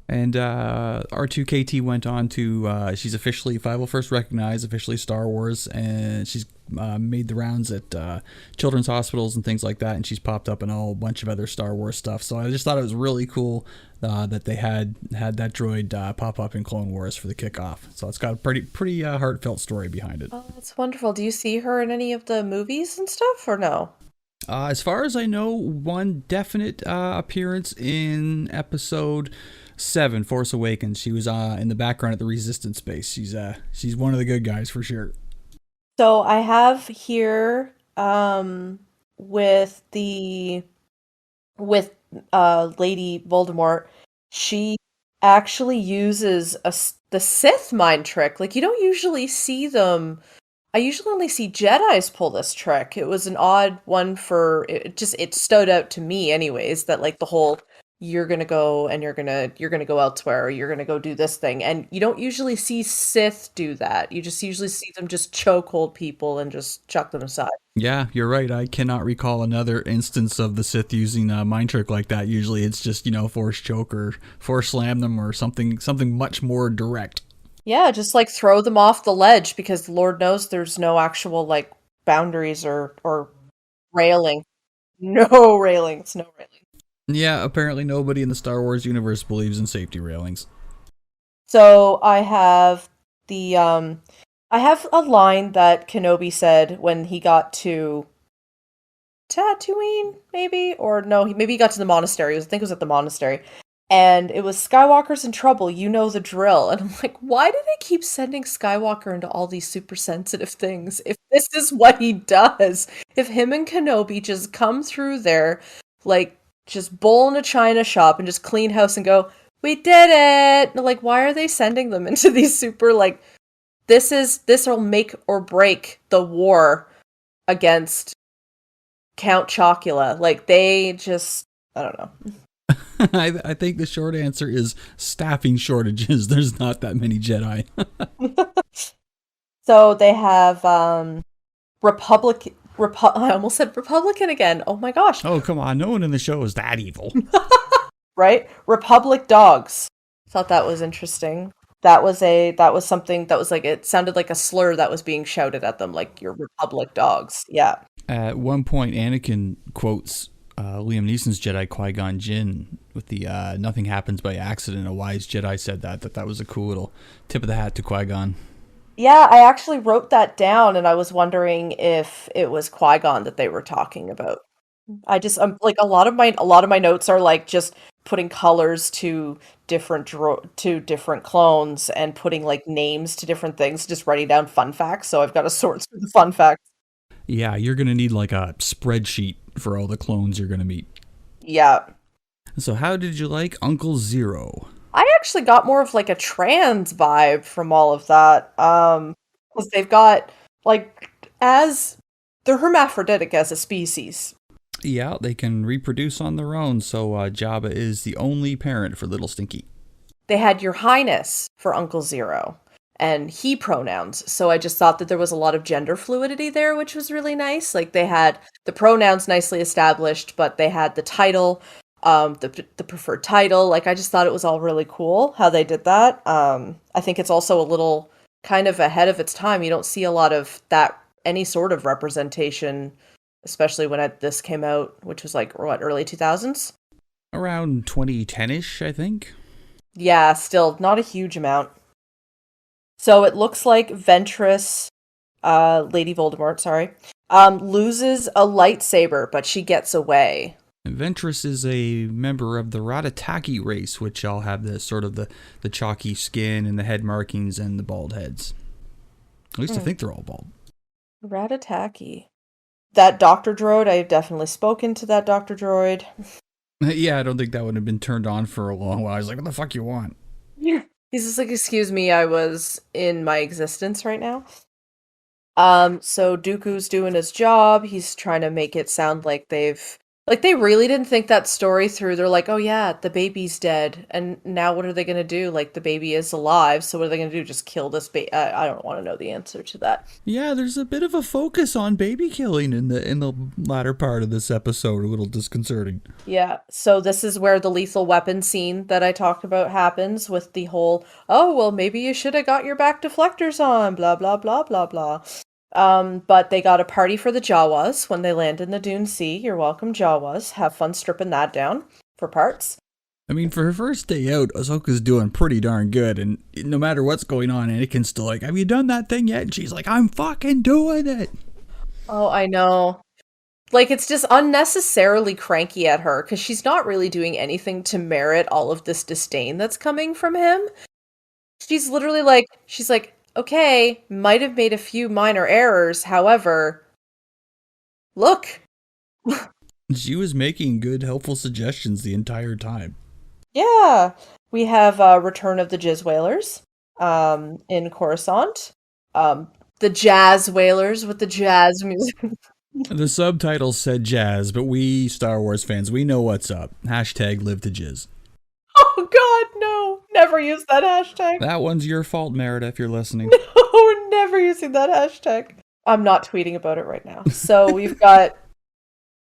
A: And R2KT went on to, she's officially 501st recognized, officially Star Wars, and she's made the rounds at children's hospitals and things like that, and she's popped up in a whole bunch of other Star Wars stuff. So I just thought it was really cool that they had that droid pop up in Clone Wars for the kickoff. So it's got a pretty heartfelt story behind it.
B: Oh, that's wonderful. Do you see her in any of the movies and stuff, or no?
A: As far as I know, one definite appearance in episode 7, Force Awakens. She was in the background at the Resistance base. She's one of the good guys for sure.
B: So I have here with Lady Voldemort, she actually uses the Sith mind trick. Like, you don't usually see them. I usually only see Jedis pull this trick. It was an odd one it stood out to me anyways, that like the whole you're gonna go and you're gonna go elsewhere, or you're gonna go do this thing. And you don't usually see Sith do that. You just usually see them just chokehold people and just chuck them aside.
A: Yeah, you're right. I cannot recall another instance of the Sith using a mind trick like that. Usually it's just, force choke or force slam them or something much more direct.
B: Yeah, just like throw them off the ledge, because Lord knows there's no actual like boundaries or railing. No railings, no railing.
A: Yeah, apparently nobody in the Star Wars universe believes in safety railings.
B: So I have I have a line that Kenobi said when he got to Tatooine, maybe? Or no, maybe he got to the monastery. I think it was at the monastery. And it was, Skywalker's in trouble, you know the drill. And I'm like, why do they keep sending Skywalker into all these super sensitive things if this is what he does? If him and Kenobi just come through there, like, just bowl in a china shop and just clean house and go, we did it! Like, why are they sending them into these super, like, this will make or break the war against Count Chocula. Like, they just, I don't know.
A: I think the short answer is staffing shortages. There's not that many Jedi.
B: So they have I almost said Republican again. Oh my gosh.
A: Oh, come on. No one in the show is that evil.
B: Right? Republic dogs. Thought that was interesting. That was something that was like, it sounded like a slur that was being shouted at them, like, you're Republic dogs. Yeah.
A: At one point, Anakin quotes Liam Neeson's Jedi Qui-Gon Jinn with the nothing happens by accident. A wise Jedi said that was a cool little tip of the hat to Qui-Gon.
B: Yeah, I actually wrote that down, and I was wondering if it was Qui-Gon that they were talking about. Like, a lot of my notes are like just putting colors to different clones and putting like names to different things, just writing down fun facts. So I've got to sort through the fun facts.
A: Yeah, you're gonna need like a spreadsheet for all the clones you're gonna meet.
B: Yeah.
A: So how did you like Uncle Zero?
B: I actually got more of like a trans vibe from all of that. Because they've got they're hermaphroditic as a species.
A: Yeah, they can reproduce on their own, so Jabba is the only parent for Little Stinky.
B: They had Your Highness for Uncle Zero, and he pronouns, so I just thought that there was a lot of gender fluidity there, which was really nice. Like, they had the pronouns nicely established, but they had the title, the preferred title. Like, I just thought it was all really cool how they did that. I think it's also a little kind of ahead of its time. You don't see a lot of that, any sort of representation, especially when this came out, which was like, what, early 2000s?
A: Around 2010-ish, I think.
B: Yeah, still not a huge amount. So it looks like Ventress, Lady Voldemort, sorry, loses a lightsaber, but she gets away.
A: And Ventress is a member of the Ratataki race, which all have the chalky skin and the head markings and the bald heads. At least I think they're all bald.
B: Ratataki. That Dr. Droid, I've definitely spoken to that Dr. Droid.
A: Yeah, I don't think that would have been turned on for a long while. I was like, what the fuck you want?
B: Yeah. He's just like, excuse me, I was in my existence right now. So Dooku's doing his job. He's trying to make it sound like they really didn't think that story through. They're like, oh yeah, the baby's dead. And now what are they going to do? Like, the baby is alive. So what are they going to do? Just kill this baby? I don't want to know the answer to that.
A: Yeah, there's a bit of a focus on baby killing in the latter part of this episode. A little disconcerting.
B: Yeah. So this is where the lethal weapon scene that I talked about happens with the whole, oh, well, maybe you should have got your back deflectors on, blah, blah, blah, blah, blah. But they got a party for the Jawas when they land in the Dune Sea. You're welcome, Jawas. Have fun stripping that down for parts.
A: I mean, for her first day out, Ahsoka's doing pretty darn good, and no matter what's going on, Anakin's still like, have you done that thing yet? And she's like, I'm fucking doing it.
B: Oh, I know. Like, it's just unnecessarily cranky at her, because she's not really doing anything to merit all of this disdain that's coming from him. She's literally like, okay, might have made a few minor errors, however, look.
A: She was making good, helpful suggestions the entire time.
B: Yeah, we have Return of the Jizz Whalers in Coruscant. The Jazz Whalers with the jazz music.
A: The subtitles said jazz, but we Star Wars fans, we know what's up. Hashtag live to jizz.
B: Oh god, no. Never use that hashtag.
A: That one's your fault, Merida, if you're listening.
B: No, we're never using that hashtag. I'm not tweeting about it right now. So we've got...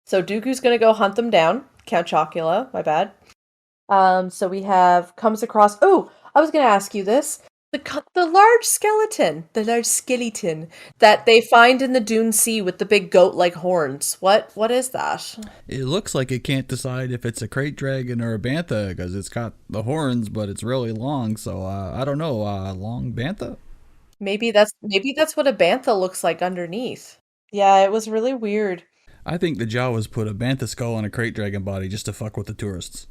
B: So Dooku's gonna go hunt them down. Count Chocula, my bad. So we have... Comes across... Oh, I was gonna ask you this. The large skeleton that they find in the Dune Sea with the big goat-like horns. What is that?
A: It looks like it can't decide if it's a crate dragon or a bantha because it's got the horns, but it's really long. So I don't know. Long bantha?
B: Maybe that's what a bantha looks like underneath. Yeah, it was really weird.
A: I think the Jawas put a bantha skull on a crate dragon body just to fuck with the tourists.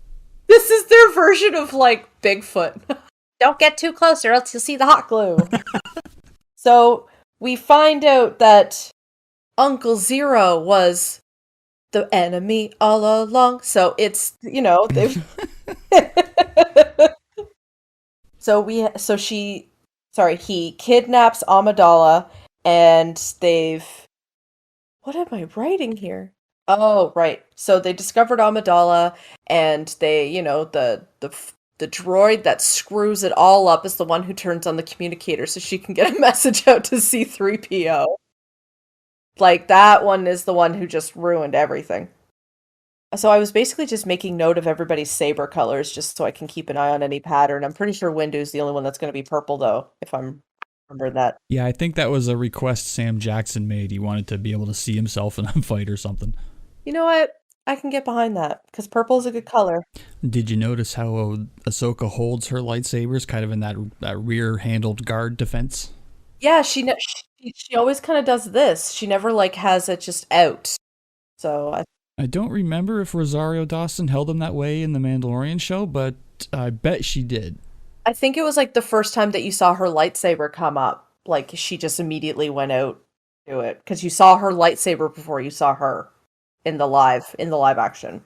B: This is their version of like Bigfoot. Don't get too close or else you'll see the hot glue. So we find out that Uncle Zero was the enemy all along. So it's, they've... he kidnaps Amidala and they've... What am I writing here? Oh, right. So they discovered Amidala and they, the droid that screws it all up is the one who turns on the communicator so she can get a message out to C-3PO. Like, that one is the one who just ruined everything. So I was basically just making note of everybody's saber colors just so I can keep an eye on any pattern. I'm pretty sure Windu's the only one that's going to be purple, though, if I'm remembering that.
A: Yeah, I think that was a request Sam Jackson made. He wanted to be able to see himself in a fight or something.
B: You know what? I can get behind that, because purple is a good color.
A: Did you notice how Ahsoka holds her lightsabers kind of in that rear-handled guard defense?
B: Yeah, she always kind of does this. She never, has it just out. So
A: I don't remember if Rosario Dawson held them that way in the Mandalorian show, but I bet she did.
B: I think it was, the first time that you saw her lightsaber come up. She just immediately went out to it. Because you saw her lightsaber before you saw her. In the live action.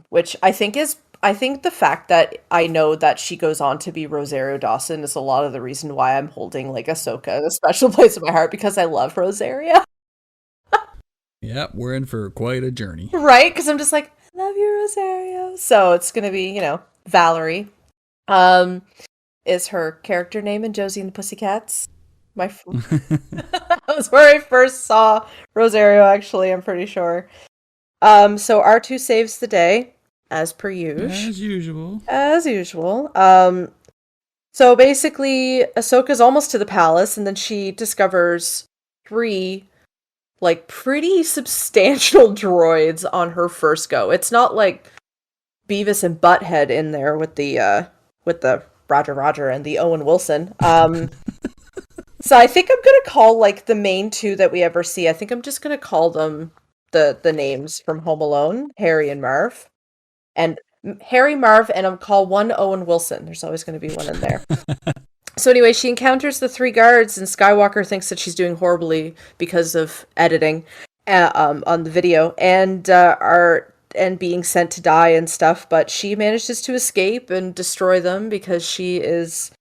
B: Which I think the fact that I know that she goes on to be Rosario Dawson is a lot of the reason why I'm holding Ahsoka in a special place in my heart, because I love Rosario.
A: Yep, we're in for quite a journey.
B: Right? Because I'm just like, I love you, Rosario. So it's gonna be, Valerie. Is her character name in Josie and the Pussycats. That was where I first saw Rosario, actually, I'm pretty sure. So R2 saves the day, as per usual. As usual. So basically, Ahsoka's almost to the palace, and then she discovers 3, pretty substantial droids on her first go. It's not like Beavis and Butthead in there with the Roger and the Owen Wilson. So I think I'm going to call, the main 2 that we ever see, I think I'm just going to call them the names from Home Alone, Harry and Marv. And Harry, Marv, and I'll call one Owen Wilson. There's always going to be one in there. So anyway, she encounters the 3 guards, and Skywalker thinks that she's doing horribly because of editing on the video, and being sent to die and stuff. But she manages to escape and destroy them because she is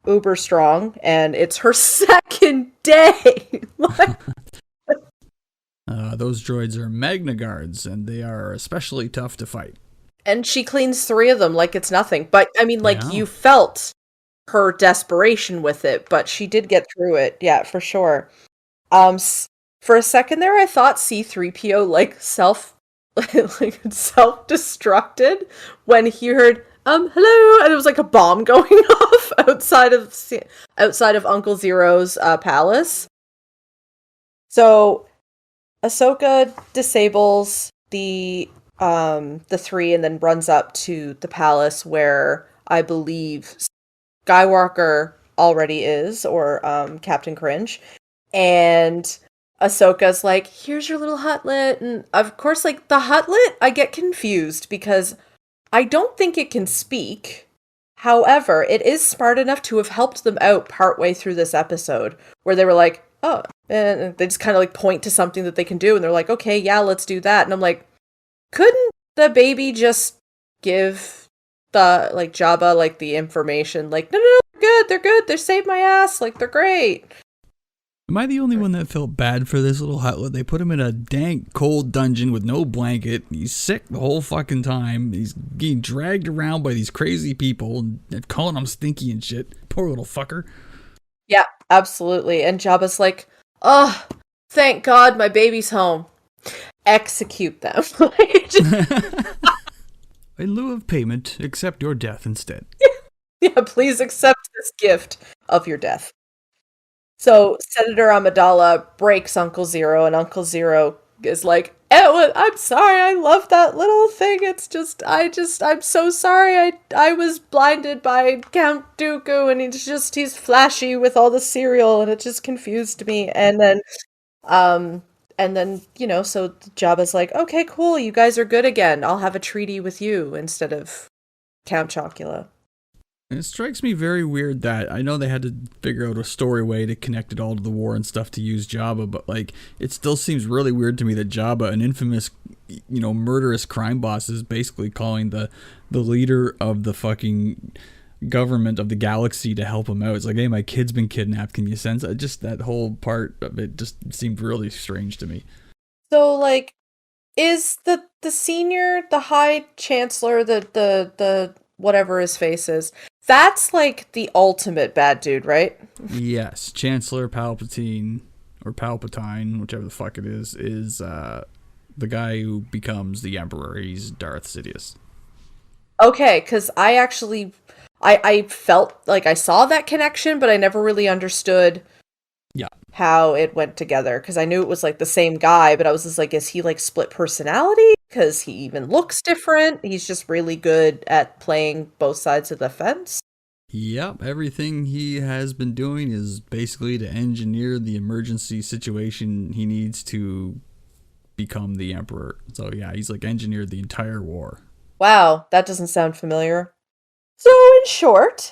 B: uber strong, and it's her second day.
A: Those droids are Magna Guards, and they are especially tough to fight.
B: And she cleans 3 of them like it's nothing. But I mean, like,
A: Yeah.
B: you felt her desperation with it, but she did get through it. Yeah, for sure. For a second there, I thought C-3PO like self-destructed when he heard hello, and it was like a bomb going off outside of Uncle Zero's palace. So Ahsoka disables the 3 and then runs up to the palace where I believe Skywalker already is, or Captain Cringe, and Ahsoka's like, here's your little Huttlet, and of course, like, the Huttlet, I get confused because I don't think it can speak. However, it is smart enough to have helped them out partway through this episode, where they were like, oh, and they just kind of like point to something that they can do, and they're like, okay, yeah, let's do that. And I'm like, couldn't the baby just give the, like, Jabba, like, the information? Like, no, they're good, they saved my ass, like, they're great.
A: Am I the only one that felt bad for this little Huttlet? They put him in a dank, cold dungeon with no blanket. He's sick the whole fucking time. He's getting dragged around by these crazy people and calling him stinky and shit. Poor little fucker.
B: Yeah, absolutely. And Jabba's like, oh, thank God my baby's home. Execute them.
A: In lieu of payment, accept your death instead.
B: Yeah, please accept this gift of your death. So Senator Amidala breaks Uncle Zero, and Uncle Zero is like, oh, I'm sorry, I love that little thing. It's just, I'm so sorry. I was blinded by Count Dooku, and he's flashy with all the cereal, and it just confused me. And then, so Jabba's like, okay, cool, you guys are good again. I'll have a treaty with you instead of Count Chocula.
A: And it strikes me very weird that I know they had to figure out a story way to connect it all to the war and stuff to use Jabba, but like it still seems really weird to me that Jabba, an infamous, murderous crime boss, is basically calling the leader of the fucking government of the galaxy to help him out. It's like, hey, my kid's been kidnapped. Can you sense it? Just that whole part of it just seemed really strange to me.
B: So, like, is the senior, the High Chancellor, the whatever his face is, that's like the ultimate bad dude, right?
A: Yes, Chancellor Palpatine, or Palpatine, whichever the fuck it is the guy who becomes the Emperor. He's Darth Sidious.
B: Okay, because I felt like I saw that connection, but I never really understood how it went together, because I knew it was like the same guy, but I was just like, is he like split personality? Because he even looks different. He's just really good at playing both sides of the fence.
A: Yep, everything he has been doing is basically to engineer the emergency situation he needs to become the Emperor. So yeah, he's like engineered the entire war. Wow,
B: that doesn't sound familiar. So, in short,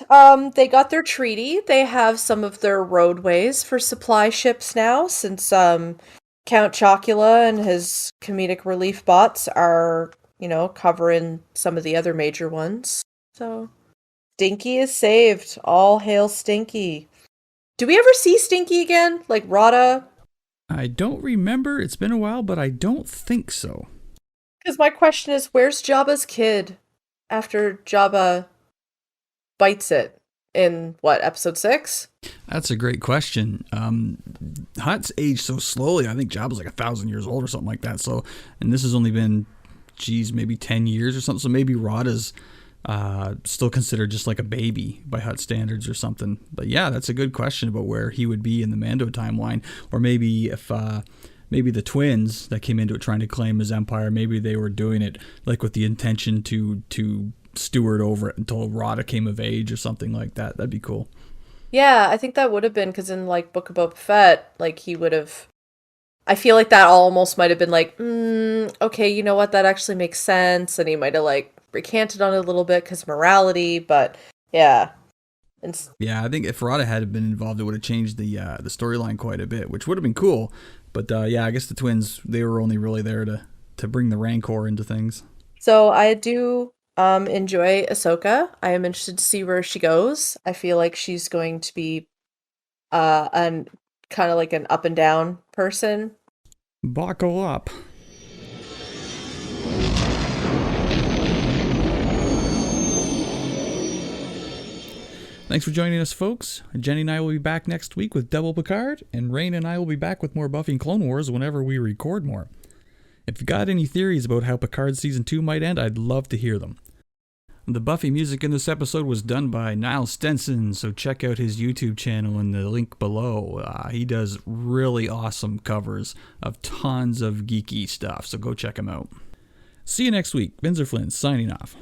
B: they got their treaty. They have some of their roadways for supply ships now, since Count Chocula and his comedic relief bots are, covering some of the other major ones. So, Stinky is saved. All hail Stinky. Do we ever see Stinky again? Like Rada?
A: I don't remember. It's been a while, but I don't think so.
B: Because my question is, where's Jabba's kid after Jabba bites it in episode 6?
A: That's a great question. Hutt's aged so slowly. I think Jabba's like 1,000 years old or something like that. So, and this has only been, maybe 10 years or something. So maybe Rada's still considered just like a baby by Hutt standards or something. But yeah, that's a good question about where he would be in the Mando timeline, or maybe if maybe the twins that came into it trying to claim his empire, maybe they were doing it like with the intention to steward over it until Rada came of age or something like that. That'd be cool.
B: Yeah, I think that would have been, because in like Book of Boba Fett, like he would have, I feel like that almost might have been like, okay, you know what, that actually makes sense, and he might have like recanted on it a little bit because morality, but yeah,
A: Yeah, I think if Ferrata had been involved, it would have changed the storyline quite a bit, which would have been cool. But yeah, I guess the twins, they were only really there to bring the Rancor into things.
B: So I do enjoy Ahsoka. I am interested to see where she goes. I feel like she's going to be an kind of like an up and down person.
A: Buckle up. Thanks for joining us, folks. Jenny and I will be back next week with Double Picard, and Rain and I will be back with more Buffy and Clone Wars whenever we record more. If you got any theories about how Picard Season 2 might end, I'd love to hear them. The Buffy music in this episode was done by Niall Stenson, so check out his YouTube channel in the link below. He does really awesome covers of tons of geeky stuff, so go check him out. See you next week. Vinzer Flinn signing off.